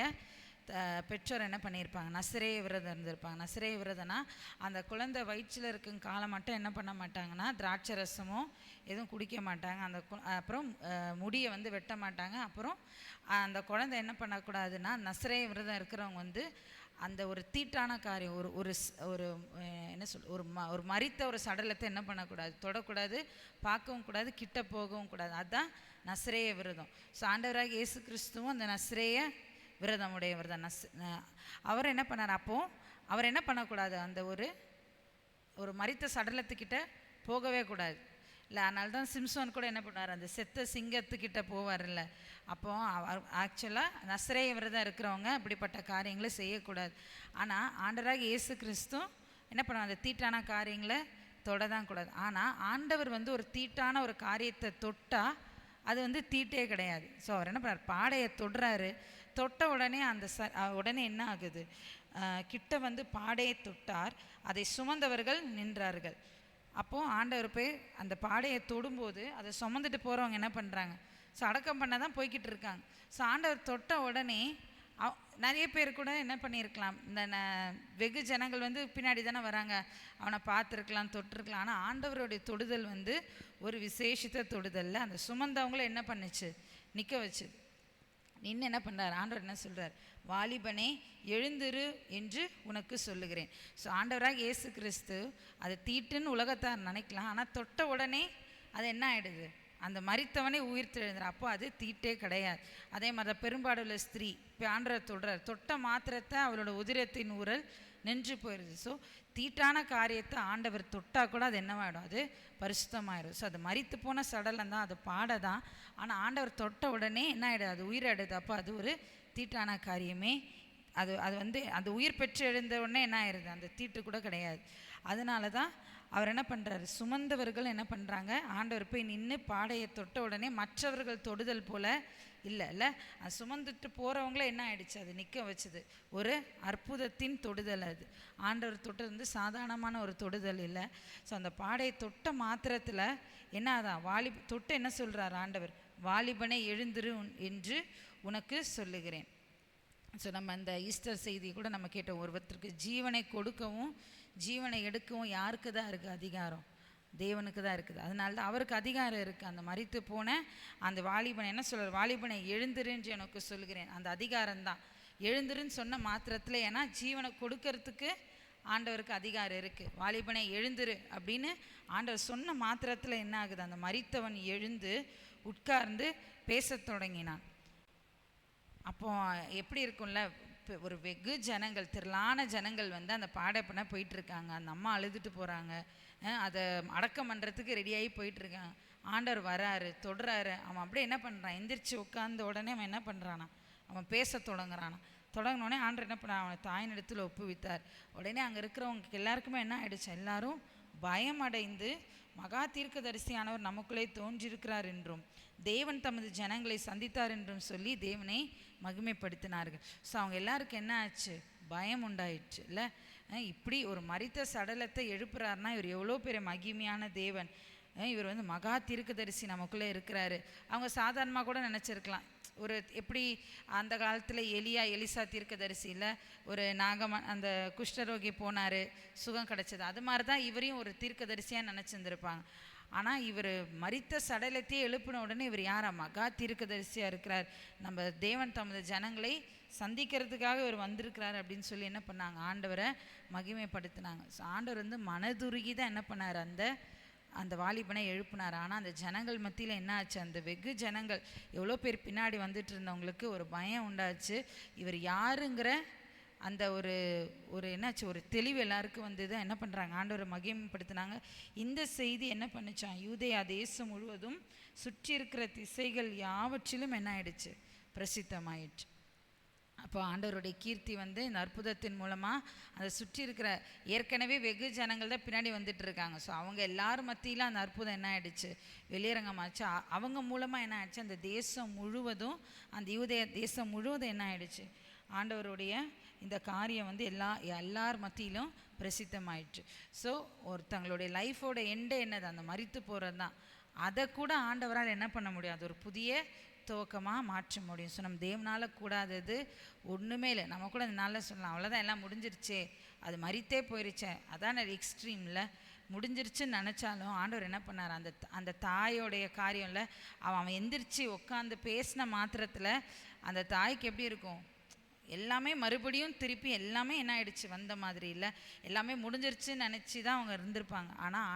பெற்றோர் என்ன பண்ணியிருப்பாங்க, நசரே விரதம் இருந்திருப்பாங்க. நசரே விரதம்னா அந்த குழந்தை வயிற்றில் இருக்கும் காலம் மட்டும் என்ன பண்ண மாட்டாங்கன்னா, திராட்சை ரசமோ எதுவும் குடிக்க மாட்டாங்க. அப்புறம் முடியை வந்து வெட்ட மாட்டாங்க. அப்புறம் அந்த குழந்தை என்ன பண்ணக்கூடாதுன்னா, நசரே விரதம் இருக்கிறவங்க வந்து அந்த ஒரு தீட்டான காரியம், ஒரு என்ன ஒரு மரித்த ஒரு சடலத்தை என்ன பண்ணக்கூடாது, தொடக்கூடாது, பார்க்கவும் கூடாது, கிட்ட போகவும் கூடாது. அதுதான் நசரேய விரதம். ஸோ ஆண்டவராக இயேசு கிறிஸ்துவும் அந்த நசரேய விரதம் உடையவர் தான். அவர் என்ன பண்ணார், அப்போது அவர் என்ன பண்ணக்கூடாது, அந்த ஒரு மரித்த சடலத்துக்கிட்ட போகவே கூடாது இல்லை. அதனால தான் சிம்சோன் கூட என்ன பண்ணார், அந்த செத்த சிங்கத்துக்கிட்ட போவார்ல. அப்போது ஆக்சுவலாக நசரேய விரதம் இருக்கிறவங்க அப்படிப்பட்ட காரியங்களை செய்யக்கூடாது. ஆனால் ஆண்டவராக இயேசு கிறிஸ்து என்ன பண்ணுவார், அந்த தீட்டான காரியங்களை தொட தான் கூடாது. ஆனால் ஆண்டவர் வந்து ஒரு தீட்டான ஒரு காரியத்தை தொட்டால் அது வந்து தீட்டே கிடையாது. ஸோ அவர் என்ன பண்ணார், பாடையை தொடுறாரு. தொட்ட உடனே உடனே என்ன ஆகுது, கிட்ட வந்து பாடையை தொட்டார், அதை சுமந்தவர்கள் நின்றார்கள். அப்போது ஆண்டவர் போய் அந்த பாடையை தொடும்போது அதை சுமந்துட்டு போகிறவங்க என்ன பண்ணுறாங்க, ஸோ அடக்கம் பண்ண தான் போய்கிட்டு இருக்காங்க. ஸோ ஆண்டவர் தொட்ட உடனே நிறைய பேர் கூட என்ன பண்ணியிருக்கலாம், இந்த வெகு ஜனங்கள் வந்து பின்னாடி தானே வராங்க, அவனை பார்த்துருக்கலாம், தொட்டிருக்கலாம். ஆனால் ஆண்டவருடைய தொடுதல் வந்து ஒரு விசேஷித்த தொடுதலில் அந்த சுமந்தவங்கள என்ன பண்ணுச்சு, நிற்க வச்சு நின்று என்ன பண்ணுறார், ஆண்டவர் என்ன சொல்கிறார், வாலிபனே எழுந்திரு என்று உனக்கு சொல்லுகிறேன். ஸோ ஆண்டவராக இயேசு கிறிஸ்து அது தீட்டுன்னு உலகத்தார் நினைக்கலாம். ஆனால் தொட்ட உடனே அது என்ன ஆகிடுது, அந்த மரித்தவனே உயிர் தெழுந்தார். அப்போ அது தீட்டே கிடையாது. அதே மாதிரி பெரும்பாடுள்ள ஸ்திரீ இப்போ ஆண்டவர் தொடுறார், தொட்ட மாத்திரத்தை அவளோட உதிரத்தின் ஊரல் நின்று போயிடுது. ஸோ தீட்டான காரியத்தை ஆண்டவர் தொட்டால் கூட அது என்னவாயிடும், அது பரிசுத்தமாயிடும். ஸோ அது மரித்து போன சடலம் தான், அது பாட தான். ஆனால் ஆண்டவர் தொட்ட உடனே என்ன ஆகிடுது, அது உயிரிடுது. அப்போ அது ஒரு தீட்டான காரியமே, அது வந்து அந்த உயிர் பெற்று எழுந்த உடனே என்ன ஆயிடுது, அந்த தீட்டு கூட கிடையாது. அதனால தான் அவர் என்ன பண்ணுறாரு, சுமந்தவர்கள் என்ன பண்ணுறாங்க, ஆண்டவர் போய் நின்று பாடையை தொட்ட உடனே மற்றவர்கள் தொடுதல் போல் இல்லை அது சுமந்துட்டு போகிறவங்கள என்ன ஆயிடுச்சு, அது நிற்க வச்சுது. ஒரு அற்புதத்தின் தொடுதல் அது. ஆண்டவர் தொட்டது வந்து சாதாரணமான ஒரு தொடுதல் இல்லை. ஸோ அந்த பாடையை தொட்ட மாத்திரத்தில் என்ன அதான் தொட்டு என்ன சொல்கிறார் ஆண்டவர், வாலிபனை எழுந்திரு என்று உனக்கு சொல்லுகிறேன். ஸோ நம்ம அந்த ஈஸ்டர் செய்தி கூட நம்ம கேட்டோம், ஒருவருக்கு ஜீவனை கொடுக்கவும் ஜீவனை எடுக்கவும் யாருக்கு தான் இருக்குது அதிகாரம், தேவனுக்கு தான் இருக்குது. அதனால தான் அவருக்கு அதிகாரம் இருக்குது. அந்த மரித்து போன அந்த வாலிபனை என்ன சொல்கிறார், வாலிபனை எழுந்திருன்னு எனக்கு சொல்லுகிறேன். அந்த அதிகாரம்தான் எழுந்திருன்னு சொன்ன மாத்திரத்தில், ஏன்னா ஜீவனை கொடுக்கறதுக்கு ஆண்டவருக்கு அதிகாரம் இருக்குது. வாலிபனை எழுந்திரு அப்படின்னு ஆண்டவர் சொன்ன மாத்திரத்தில் என்ன ஆகுது, அந்த மரித்தவன் எழுந்து உட்கார்ந்து பேசத் தொடங்கினான். அப்போ எப்படி இருக்கும்ல, ஒரு வெகு ஜனங்கள், திரளான ஜனங்கள் வந்து அந்த பாடப்பண்ண போயிட்டுருக்காங்க. அந்த அம்மா அழுதுட்டு போகிறாங்க, அதை அடக்கம் பண்ணுறதுக்கு ரெடியாகி போயிட்டுருக்காங்க. ஆண்டவர் வராரு, தொடுறாரு. அவன் அப்படியே என்ன பண்ணுறான், எந்திரிச்சு உட்கார்ந்த உடனே அவன் என்ன பண்ணுறானா, அவன் பேச தொடங்கினோடனே ஆண்டவர் என்ன பண்ண, அவனை தாயின் இடத்துல ஒப்புவித்தார். உடனே அங்கே இருக்கிறவங்களுக்கு எல்லாருக்குமே என்ன ஆயிடுச்சு, எல்லாரும் பயமடைந்து மகா தீர்க்கதரிசியானவர் நமக்குள்ளே தோன்றியிருக்கிறார் என்றும் தேவன் தமது ஜனங்களை சந்தித்தார் என்றும் சொல்லி தேவனை மகிமைப்படுத்தினார்கள். ஸோ அவங்க எல்லாருக்கும் என்ன ஆச்சு, பயம் உண்டாயிடுச்சு இல்லை. இப்படி ஒரு மரித்த சடலத்தை எழுப்புறாருன்னா இவர் எவ்வளோ பெரிய மகிமையான தேவன். இவர் வந்து மகா தீர்க்கதரிசி நமக்குள்ளே இருக்கிறாரு. அவங்க சாதாரணமாக கூட நினச்சிருக்கலாம், ஒரு எப்படி அந்த காலத்தில் எலிசா தீர்க்கதரிசி இல்லை, ஒரு அந்த குஷ்டரோகி போனார், சுகம் கிடச்சிது, அது மாதிரி தான் இவரையும் ஒரு தீர்க்கதரிசியாக நினச்சிருந்துருப்பாங்க. ஆனால் இவர் மரித்த சடலத்தையே எழுப்பின உடனே இவர் யாரா? மகா தீர்க்கதரிசியாக இருக்கிறார். நம்ம தேவன் தமது ஜனங்களை சந்திக்கிறதுக்காக இவர் வந்திருக்கிறார் அப்படின்னு சொல்லி என்ன பண்ணாங்க? ஆண்டவரை மகிமைப்படுத்தினாங்க. ஸோ ஆண்டவர் வந்து மனதுருகி தான் என்ன பண்ணார்? அந்த வாலிபனை எழுப்பினார். ஆனால் அந்த ஜனங்கள் மத்தியில் என்ன ஆச்சு? அந்த வெகு ஜனங்கள் எவ்வளோ பேர் பின்னாடி வந்துட்டு இருந்தவங்களுக்கு ஒரு பயம் உண்டாச்சு. இவர் யாருங்கிற அந்த ஒரு என்னாச்சு? ஒரு தெளிவு எல்லாருக்கும் வந்தது. என்ன பண்ணுறாங்க? ஆண்டவரை மகிமைப்படுத்தினாங்க. இந்த செய்தி என்ன பண்ணுச்சான்? யூதேயா தேசம் முழுவதும் சுற்றி இருக்கிற திசைகள் யாவற்றிலும் என்ன ஆயிடுச்சு? பிரசித்தமாயிடுச்சு. அப்போ ஆண்டவருடைய கீர்த்தி வந்து இந்த அற்புதத்தின் மூலமாக அதை சுற்றி இருக்கிற ஏற்கனவே வெகு ஜனங்கள் தான் பின்னாடி வந்துட்டு இருக்காங்க. ஸோ அவங்க எல்லாரும் மத்தியில் அந்த அற்புதம் என்ன ஆயிடுச்சு? வெளியரங்கமாச்சு. அவங்க மூலமாக என்ன ஆயிடுச்சு? அந்த தேசம் முழுவதும், அந்த யூதேய தேசம் முழுவதும் என்ன ஆயிடுச்சு? ஆண்டவருடைய இந்த காரியம் வந்து எல்லார் மத்தியிலும் பிரசித்தமாயிடுச்சு. ஸோ ஒருத்தங்களுடைய லைஃபோட எண்டே என்னது? அந்த மரித்து போகிறது தான். அதை கூட ஆண்டவரால் என்ன பண்ண முடியும்? அது ஒரு புதிய துவக்கமாக மாற்ற முடியும். ஸோ நம்ம தேவனால் கூடாதது ஒன்றுமே இல்லை. நம்ம கூட அந்த நாளில் சொல்லலாம், அவ்வளோதான் எல்லாம் முடிஞ்சிருச்சே, அது மரித்தே போயிருச்சே, அதான் எக்ஸ்ட்ரீமில் முடிஞ்சிருச்சுன்னு நினச்சாலும் ஆண்டவர் என்ன பண்ணார்? அந்த தாயோடைய காரியம் இல்லை, அவன் எந்திரிச்சு உட்காந்து பேசின மாத்திரத்தில் அந்த தாய்க்கு எப்படி இருக்கும்? எல்லாமே மறுபடியும் திருப்பி எல்லாமே என்ன ஆயிடுச்சு? வந்த மாதிரி இல்லை, எல்லாமே முடிஞ்சிருச்சுன்னு நினச்சி தான் அவங்க இருந்திருப்பாங்க. ஆனால்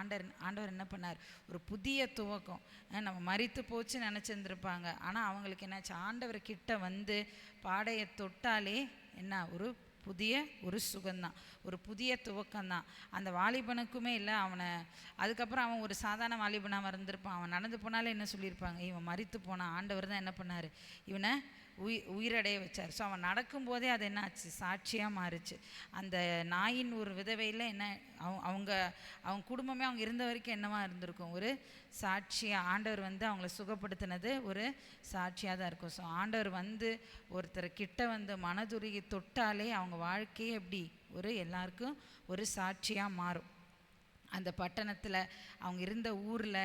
ஆண்டவர் என்ன பண்ணார்? ஒரு புதிய துவக்கம். நம்ம மரித்து போச்சு நினச்சிருந்துருப்பாங்க. ஆனால் அவங்களுக்கு என்னாச்சு? ஆண்டவர் கிட்ட வந்து பாடையை தொட்டாலே என்ன? ஒரு புதிய ஒரு சுகம்தான், ஒரு புதிய துவக்கம்தான். அந்த வாலிபனுக்குமே இல்லை. அதுக்கப்புறம் அவன் ஒரு சாதாரண வாலிபனாக இருந்திருப்பான். அவன் நடந்து போனாலே என்ன சொல்லியிருப்பாங்க? இவன் மரித்து போனான். ஆண்டவர் தான் என்ன பண்ணார்? இவனை உயிரடைய வச்சார். ஸோ அவன் நடக்கும்போதே அது என்ன ஆச்சு? சாட்சியாக மாறுச்சு. அந்த நாயின் ஒரு விதவையில் என்ன அவங்க குடும்பமே அவங்க இருந்த வரைக்கும் என்னவா இருந்திருக்கும்? ஒரு சாட்சியாக. ஆண்டவர் வந்து அவங்கள சுகப்படுத்தினது ஒரு சாட்சியாக தான் இருக்கும். ஸோ ஆண்டவர் வந்து ஒருத்தர் கிட்ட வந்து மனதுருகி தொட்டாலே அவங்க வாழ்க்கையே எப்படி ஒரு எல்லாருக்கும் ஒரு சாட்சியாக மாறும். அந்த பட்டணத்தில் அவங்க இருந்த ஊரில்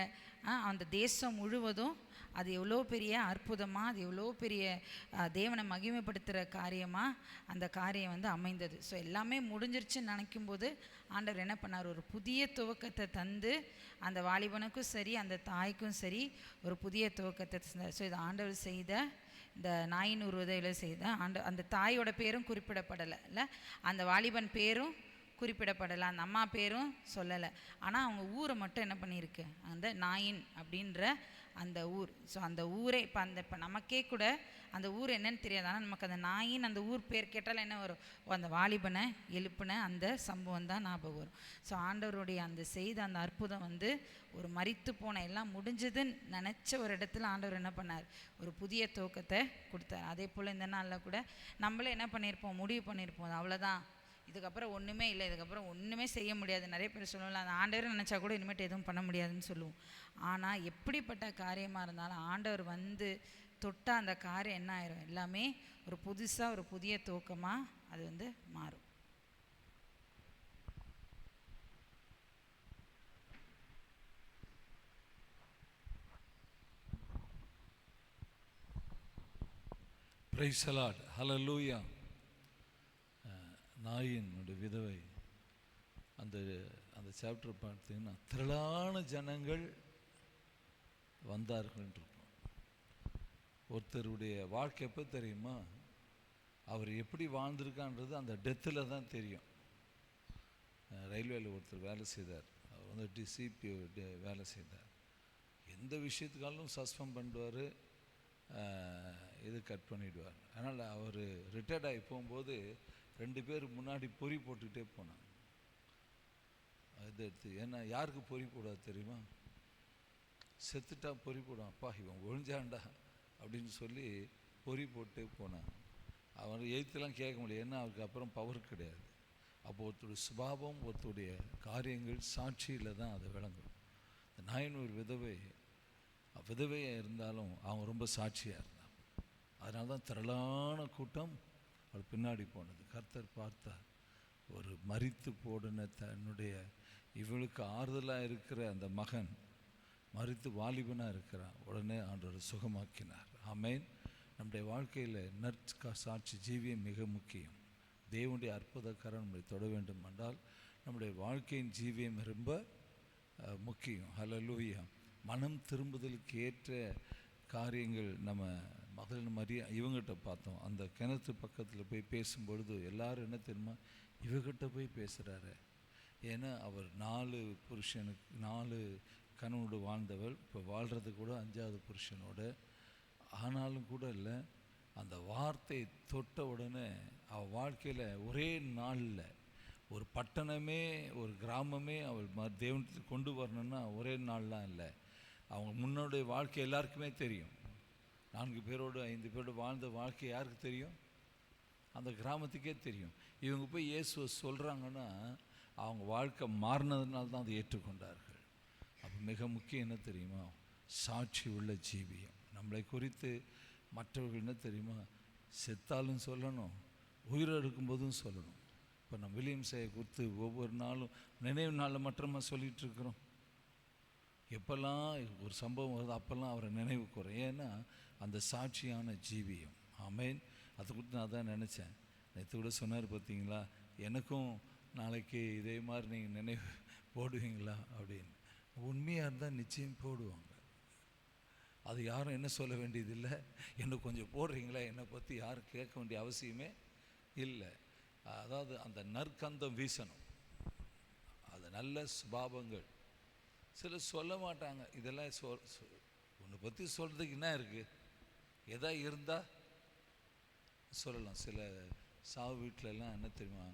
அந்த தேசம் முழுவதும் அது எவ்வளோ பெரிய அற்புதமாக, அது எவ்வளோ பெரிய தேவனை மகிமைப்படுத்துகிற காரியமாக அந்த காரியம் வந்து அமைந்தது. ஸோ எல்லாமே முடிஞ்சிருச்சுன்னு நினைக்கும்போது ஆண்டவர் என்ன பண்ணார்? ஒரு புதிய துவக்கத்தை தந்து அந்த வாலிபனுக்கும் சரி அந்த தாய்க்கும் சரி ஒரு புதிய துவக்கத்தை தந்தார். ஸோ இது ஆண்டவர் செய்த இந்த நாயின் உருவதையில் செய்த அந்த தாயோட பேரும் குறிப்பிடப்படலை இல்லை, அந்த வாலிபன் பேரும் குறிப்பிடப்படலை, அந்த அம்மா பேரும் சொல்லலை. ஆனால் அவங்க ஊரை மட்டும் என்ன பண்ணியிருக்கு? அந்த நாயின் அப்படின்ற அந்த ஊர். ஸோ அந்த ஊரே இப்போ நமக்கே கூட அந்த ஊர் என்னன்னு தெரியாது. ஆனால் நமக்கு அந்த நாயின் அந்த ஊர் பேர் கேட்டால் என்ன வரும்? அந்த வாலிபனை எழுப்பின அந்த சம்பவம் தான் ஞாபகம் வரும். ஸோ ஆண்டவருடைய அந்த செய்த அந்த அற்புதம் வந்து ஒரு மரித்து போன எல்லாம் முடிஞ்சதுன்னு நினச்ச ஒரு இடத்துல ஆண்டவர் என்ன பண்ணார்? ஒரு புதிய துவக்கத்தை கொடுத்தார். அதே போல் இந்த நாளில் கூட நம்மளே என்ன பண்ணியிருப்போம்? முடிவு பண்ணியிருப்போம், அவ்வளோதான், இதுக்கப்புறம் ஒன்றுமே இல்லை, இதுக்கப்புறம் ஒன்றுமே செய்ய முடியாது. நிறைய பேர் சொல்லுவோம்ல, அந்த ஆண்டவர் நினச்சா கூட இனிமேட்டு எதுவும் பண்ண முடியாதுன்னு சொல்லுவோம். ஆனால் எப்படிப்பட்ட காரியமாக இருந்தாலும் ஆண்டவர் வந்து தொட்டால் அந்த காரியம் என்ன ஆயிரும்? எல்லாமே ஒரு புதுசாக ஒரு புதிய துவக்கமாக அது வந்து மாறும். பிரைஸ் தி லார்ட், ஹல்லேலூயா. நாயினுடைய விதவை அந்த சாப்டர் பார்த்தீங்கன்னா திரளான ஜனங்கள் வந்தார்கள் இருக்கும். ஒருத்தருடைய வாழ்க்கை எப்போ தெரியுமா? அவர் எப்படி வாழ்ந்திருக்கான்றது அந்த டெத்தில் தான் தெரியும். ரயில்வேயில் ஒருத்தர் வேலை செய்தார். அவர் வந்து டிசிபி வேலை செய்தார். எந்த விஷயத்துக்காலும் சஸ்பெண்ட் பண்ணுவார், இது கட் பண்ணிவிடுவார். அதனால் அவர் ரிட்டையர்ட் ஆகி போகும்போது 2 பேர் முன்னாடி பொறி போட்டுக்கிட்டே போனாங்க. அது எடுத்து ஏன்னா யாருக்கு பொறி போடாது தெரியுமா? செத்துட்டா பொறி போடும். அப்பா இவன் ஒழிஞ்சாண்டா அப்படின்னு சொல்லி பொறி போட்டே போனாங்க. அவர் எழுத்துலாம் கேட்க முடியாது, ஏன்னா அவருக்கு அப்புறம் பவர் கிடையாது. அப்போ ஒருத்தருடைய சுபாவம், ஒருத்தருடைய காரியங்கள் சாட்சியில் தான் அதை விளங்கும். இந்த நாயனூர் விதவையாக இருந்தாலும் அவங்க ரொம்ப சாட்சியாக இருந்தாங்க. அதனால தான் திரளான கூட்டம் அவள் பின்னாடி போனது. கர்த்தர் பார்த்தார், ஒரு மரித்து போடின தன்னுடைய இவளுக்கு ஆறுதலாக இருக்கிற அந்த மகன் மரித்து வாலிபனாக இருக்கிறான். உடனே ஆண்டவர் சுகமாக்கினார். ஆமேன். நம்முடைய வாழ்க்கையில் சாட்சி ஜீவியம் மிக முக்கியம். தேவனுடைய அற்புத கரம் நம்மை தொட வேண்டும் என்றால் நம்முடைய வாழ்க்கையின் ஜீவியம் ரொம்ப முக்கியம். ஹல்லேலூயா. மனம் திரும்புதலுக்கு ஏற்ற காரியங்கள் நம்ம மகள் மரியா இவங்கிட்ட பார்த்தோம். அந்த கிணத்து பக்கத்தில் போய் பேசும்பொழுது எல்லாரும் என்ன தெரியுமா, இவகிட்ட போய் பேசுகிறாரு. ஏன்னா அவர் 4 கணவனோடு வாழ்ந்தவள், இப்போ வாழ்கிறது கூட 5வது புருஷனோட. ஆனாலும் கூட இல்லை, அந்த வார்த்தை தொட்ட உடனே அவள் வாழ்க்கையில் ஒரே நாளில் ஒரு பட்டணமே ஒரு கிராமமே அவள் தேவனத்துக்கு கொண்டு வரணுன்னா ஒரே நாள்லாம் இல்லை. அவங்க முன்னோடைய வாழ்க்கை எல்லாருக்குமே தெரியும். 4 பேரோடு 5 பேரோடு வாழ்ந்த வாழ்க்கை யாருக்கு தெரியும்? அந்த கிராமத்துக்கே தெரியும். இவங்க போய் இயேசுவை சொல்கிறாங்கன்னா அவங்க வாழ்க்கை மாறினதுனால தான் அதை ஏற்றுக்கொண்டார்கள். அப்போ மிக முக்கியம் என்ன தெரியுமா, சாட்சி உள்ள ஜீவியம். நம்மளை குறித்து மற்றவர்கள் என்ன தெரியுமா, செத்தாலும் சொல்லணும், உயிரெடுக்கும்போதும் சொல்லணும். இப்போ நம்ம வில்லியம்ஸை குறித்து ஒவ்வொரு நாளும் நினைவு நாளில் மட்டுமா சொல்லிகிட்டு இருக்கிறோம். எப்போல்லாம் ஒரு சம்பவம் வருது அப்போல்லாம் அவரை நினைவு கூறோம். ஏன்னா அந்த சாட்சியான ஜீவியம். ஆமேன். அதை குறித்து நான் தான் நினச்சேன். நேற்று கூட சொன்னார் பார்த்தீங்களா, எனக்கும் நாளைக்கு இதே மாதிரி நீங்கள் நினைவு போடுவீங்களா அப்படின்னு. உண்மையாக இருந்தால் நிச்சயம் போடுவாங்க. அது யாரும் என்ன சொல்ல வேண்டியதில்லை, என்னை கொஞ்சம் போடுறீங்களா, என்னை பற்றி யாரும் கேட்க வேண்டிய அவசியமே இல்லை. அதாவது அந்த நற்கந்தம் வீசணும். அது நல்ல சுபாவங்கள். சிலர் சொல்ல மாட்டாங்க. இதெல்லாம் உன்னை பற்றி சொல்கிறதுக்கு என்ன இருக்குது, எதா இருந்தால் சொல்லலாம். சில சாவு வீட்டிலலாம் என்ன தெரியுமா,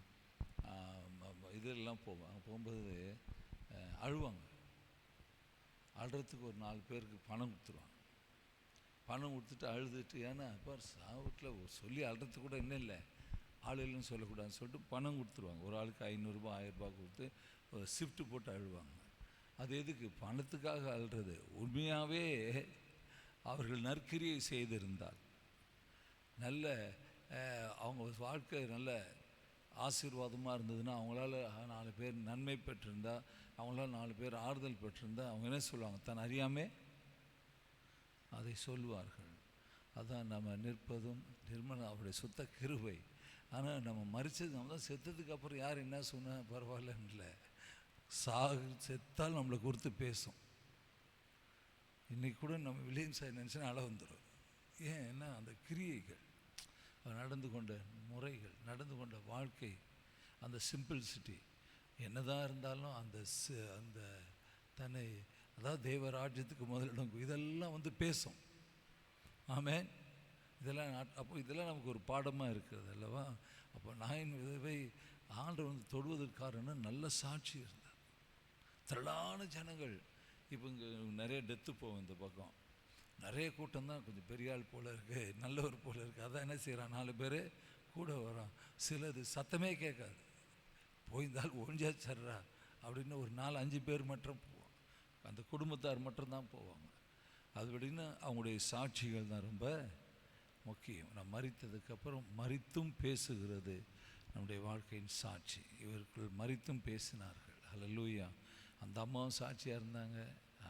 இதெல்லாம் போகும்போது அழுவாங்க. அழுறதுக்கு ஒரு 4 பேருக்கு பணம் கொடுத்துருவாங்க. பணம் கொடுத்துட்டு அழுதுட்டு, ஏன்னா அப்போ சாவு வீட்டில் சொல்லி அழுறதுக்கு கூட என்ன இல்லை, ஆள் இல்லைன்னு சொல்லக்கூடாதுன்னு சொல்லிட்டு பணம் கொடுத்துருவாங்க. ஒரு ஆளுக்கு 500 ரூபாய் 1000 ரூபாய் கொடுத்து ஒரு ஷிஃப்ட்டு போட்டு அழுவாங்க. அது எதுக்கு? பணத்துக்காக அழுறது. உண்மையாகவே அவர்கள் நற்கிரியை செய்திருந்தால், நல்ல அவங்க வாழ்க்கை நல்ல ஆசீர்வாதமாக இருந்ததுன்னா, அவங்களால 4 பேர் நன்மை பெற்றிருந்தா, அவங்களால 4 பேர் ஆறுதல் பெற்றிருந்தா, அவங்க என்ன சொல்லுவாங்க, தான் அறியாமே அதை சொல்லுவார்கள். அதான் நம்ம நிற்பதும் நிர்மலம் அவருடைய சுத்த கிருபை. ஆனால் நம்ம மறிச்சது, நம்ம தான் செத்ததுக்கு அப்புறம் யார் என்ன சொன்னால் பரவாயில்லன்னு இல்லை, செத்தால் நம்மளை குறித்து பேசும். இன்றைக்கி கூட நம்ம வில்லியம் சார் நினச்சினா அழ வந்துடும். ஏன்னா அந்த கிரியைகள், நடந்து கொண்ட முறைகள், நடந்து கொண்ட வாழ்க்கை, அந்த சிம்பிள்சிட்டி, என்னதான் இருந்தாலும் அந்த தன்னை, அதாவது தேவராஜ்யத்துக்கு முதலிடம், இதெல்லாம் வந்து பேசும். ஆமேன். இதெல்லாம் அப்போ இதெல்லாம் நமக்கு ஒரு பாடமாக இருக்கிறது அல்லவா. அப்போ நாயின் விதவை ஆண்டவர் வந்து தொடுவதற்கு காரணம் நல்ல சாட்சி இருந்தார். திரளான ஜனங்கள். இப்போ இங்கே நிறைய டெத்து போகும், இந்த பக்கம் நிறைய கூட்டம் தான், கொஞ்சம் பெரிய ஆள் போல் இருக்குது, நல்லவர் போல் இருக்குது. அதான் என்ன செய்கிறான், 4 பேர் கூட வரான். சிலது சத்தமே கேட்காது, போயிருந்தால் ஒழிஞ்சா சர்றா அப்படின்னு ஒரு 4-5 பேர் மட்டும் போவோம். அந்த குடும்பத்தார் மட்டும்தான் போவாங்க. அது அப்படின்னு அவங்களுடைய சாட்சிகள் தான் ரொம்ப முக்கியம். நான் மரித்ததுக்கப்புறம் மரித்தும் பேசுகிறது நம்முடைய வாழ்க்கையின் சாட்சி. இவர்கள் மரித்தும் பேசினார்கள். ஹல்லேலூயா. அந்த அம்மாவும் சாட்சியாக இருந்தாங்க,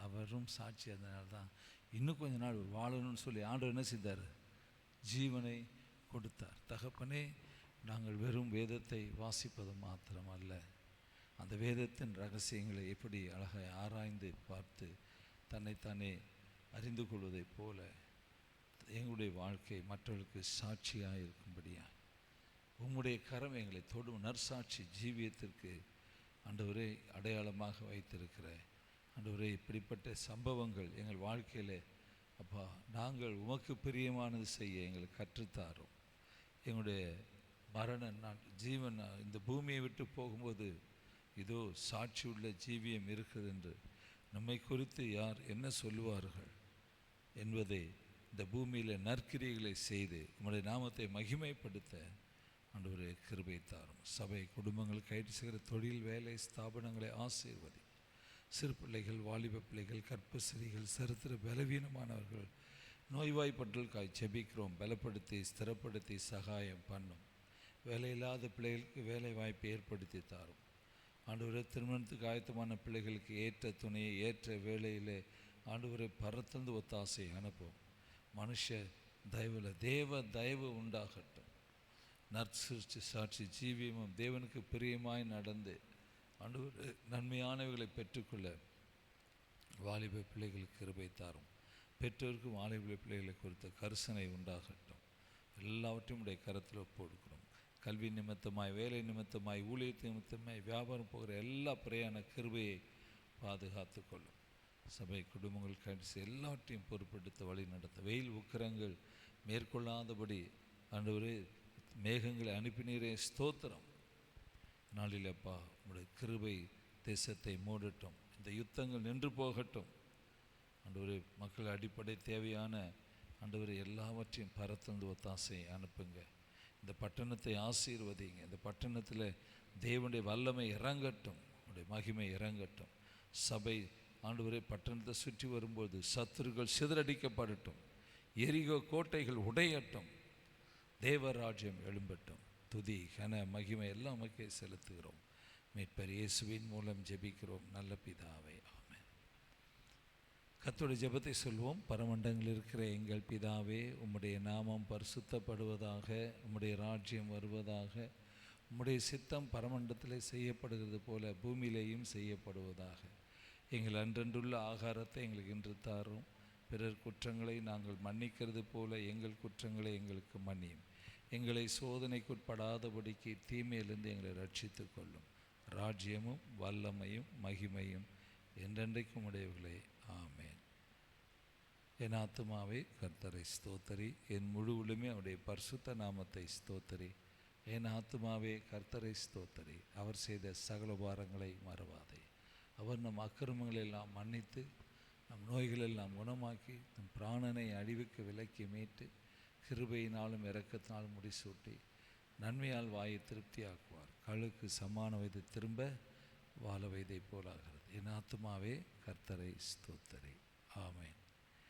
அவரும் சாட்சியாக இருந்தனால தான் இன்னும் கொஞ்ச நாள் வாழணும்னு சொல்லி ஆண்டவர் என்ன செய்தார், ஜீவனை கொடுத்தார். தகப்பனே, நாங்கள் வெறும் வேதத்தை வாசிப்பது மாத்திரம் அல்ல, அந்த வேதத்தின் ரகசியங்களை எப்படி அழகாய் ஆராய்ந்து பார்த்து தன்னைத்தானே அறிந்து கொள்வதைப் போல எங்களுடைய வாழ்க்கை மற்றவர்களுக்கு சாட்சியாக இருக்கும்படியா உம்முடைய கரம் எங்களை தொடும் நற்சாட்சி ஜீவியத்திற்கு ஆண்டவரே அடையாளமாக வைத்திருக்கிற ஆண்டவரே, இப்படிப்பட்ட சம்பவங்கள் எங்கள் வாழ்க்கையில் அப்பா நாங்கள் உமக்கு பிரியமானது செய்ய எங்களுக்கு கற்றுத்தாரோம். எங்களுடைய ஜீவன் இந்த பூமியை விட்டு போகும்போது இதோ சாட்சி உள்ள ஜீவியம் இருக்குது என்று நம்மை குறித்து யார் என்ன சொல்லுவார்கள் என்பதை இந்த பூமியில் நற்கிரியைகளை செய்து உம்முடைய நாமத்தை மகிமைப்படுத்த ஆண்டவரே கிருபை தாரும். சபை குடும்பங்கள் கைட்டு செய்கிற தொழில் வேலை ஸ்தாபனங்களை ஆசீர்வதி. சிறு பிள்ளைகள், வாலிப பிள்ளைகள், கற்பசிறிகள், சரித்திர பலவீனமானவர்கள், நோய்வாய்ப்பட்டலுக்காய் ஜெபிக்கிறோம். பலப்படுத்தி ஸ்திரப்படுத்தி சகாயம் பண்ணும். வேலையில்லாத பிள்ளைகளுக்கு வேலை வாய்ப்பை ஏற்படுத்தி தாரும். ஆண்டவரே, திருமணத்துக்கு ஆயத்தமான பிள்ளைகளுக்கு ஏற்ற துணையை ஏற்ற வேலையிலே ஆண்டவரை பரத்தந்து ஒத்தாசை அனுப்பும். மனுஷ தயவில் தேவ தயவு உண்டாகட்டும். நற்சிருச்சி சாட்சி ஜீவியமும் தேவனுக்கு பிரியமாய் நடந்து ஆண்டவரே நன்மையானவைகளை பெற்றுக்கொள்ள வாலிப பிள்ளைகளுக்கு கிருபை தாரும். பெற்றோருக்கும் வாலிப பிள்ளைகளை குறித்த கரிசனை உண்டாகட்டும். எல்லாவற்றையும் உடைய கரத்தில் ஒப்புக்கொடுக்கிறோம். கல்வி நிமித்தமாய், வேலை நிமித்தமாய், ஊழியத்து நிமித்தமாய், வியாபாரம் போகிற எல்லா பிரயாண கிருபையை பாதுகாத்து கொள்ளும். சபை குடும்பங்கள் கழிச்சு எல்லாவற்றையும் பொறுப்பெடுத்து வழி நடத்த வெயில் உக்கிரங்கள் மேற்கொள்ளாதபடி ஆண்டவரே மேகங்களை அனுப்பினீரே ஸ்தோத்திரம். நாளில் அப்பா உங்களுடைய கிருபை தேசத்தை மூடட்டும். இந்த யுத்தங்கள் நின்று போகட்டும். ஆண்டவரே, மக்கள் அடிப்படை தேவையான ஆண்டவரே எல்லாவற்றையும் பரத்தந்து ஒத்தாசை அனுப்புங்க. இந்த பட்டணத்தை ஆசீர்வதிங்க. இந்த பட்டணத்தில் தேவனுடைய வல்லமை இறங்கட்டும், உடைய மகிமை இறங்கட்டும். சபை ஆண்டவரே பட்டணத்தை சுற்றி வரும்போது சத்துருக்கள் சிதறடிக்கப்படட்டும். எரிகோ கோட்டைகள் உடையட்டும். தேவராஜ்யம் எழும்பட்டும். துதி கன மகிமை எல்லாம் மக்கள் செலுத்துகிறோம். மீட்பர் இயேசுவின் மூலம் ஜெபிக்கிறோம் நல்ல பிதாவே, ஆமென். கர்த்தருடைய ஜெபத்தை சொல்வோம். பரமண்டங்களில் இருக்கிற எங்கள் பிதாவே, உம்முடைய நாமம் பரிசுத்தப்படுவதாக, உம்முடைய ராஜ்யம் வருவதாக, உம்முடைய சித்தம் பரமண்டத்திலே செய்யப்படுகிறது போல பூமியிலேயும் செய்யப்படுவதாக. எங்கள் அன்றன்றுள்ள ஆகாரத்தை எங்களுக்கு இன்று தாரும். பிறர் குற்றங்களை நாங்கள் மன்னிக்கிறது போல எங்கள் குற்றங்களை எங்களுக்கு மன்னியும். எங்களை சோதனைக்குட்படாதபடிக்கு தீமையிலிருந்து எங்களை ரட்சித்து கொள்ளும். ராஜ்யமும் வல்லமையும் மகிமையும் என்றென்றைக்கும் உடையவர்களே, ஆமென். என் ஆத்துமாவே கர்த்தரை ஸ்தோத்தரி, என் முழுவலுமே அவருடைய பரிசுத்த நாமத்தை ஸ்தோத்தரி. என் ஆத்துமாவே கர்த்தரை ஸ்தோத்தரி, அவர் செய்த சகல உபகாரங்களை மறவாதே. அவர் நம் அக்கிரமங்களை எல்லாம் மன்னித்து நம் நோய்களெல்லாம் குணமாக்கி நம் பிராணனை அழிவுக்கு விலக்கி மீட்டு கிருபையினாலும் இரக்கத்தினாலும் முடிசூட்டி நன்மையால் வாயை திருப்தியாக்குவார். கழுக்கு சமான வயது திரும்ப வாழ வயதை போலாகிறது. என் ஆத்துமாவே கர்த்தரை ஸ்தோத்தரி. ஆமென்.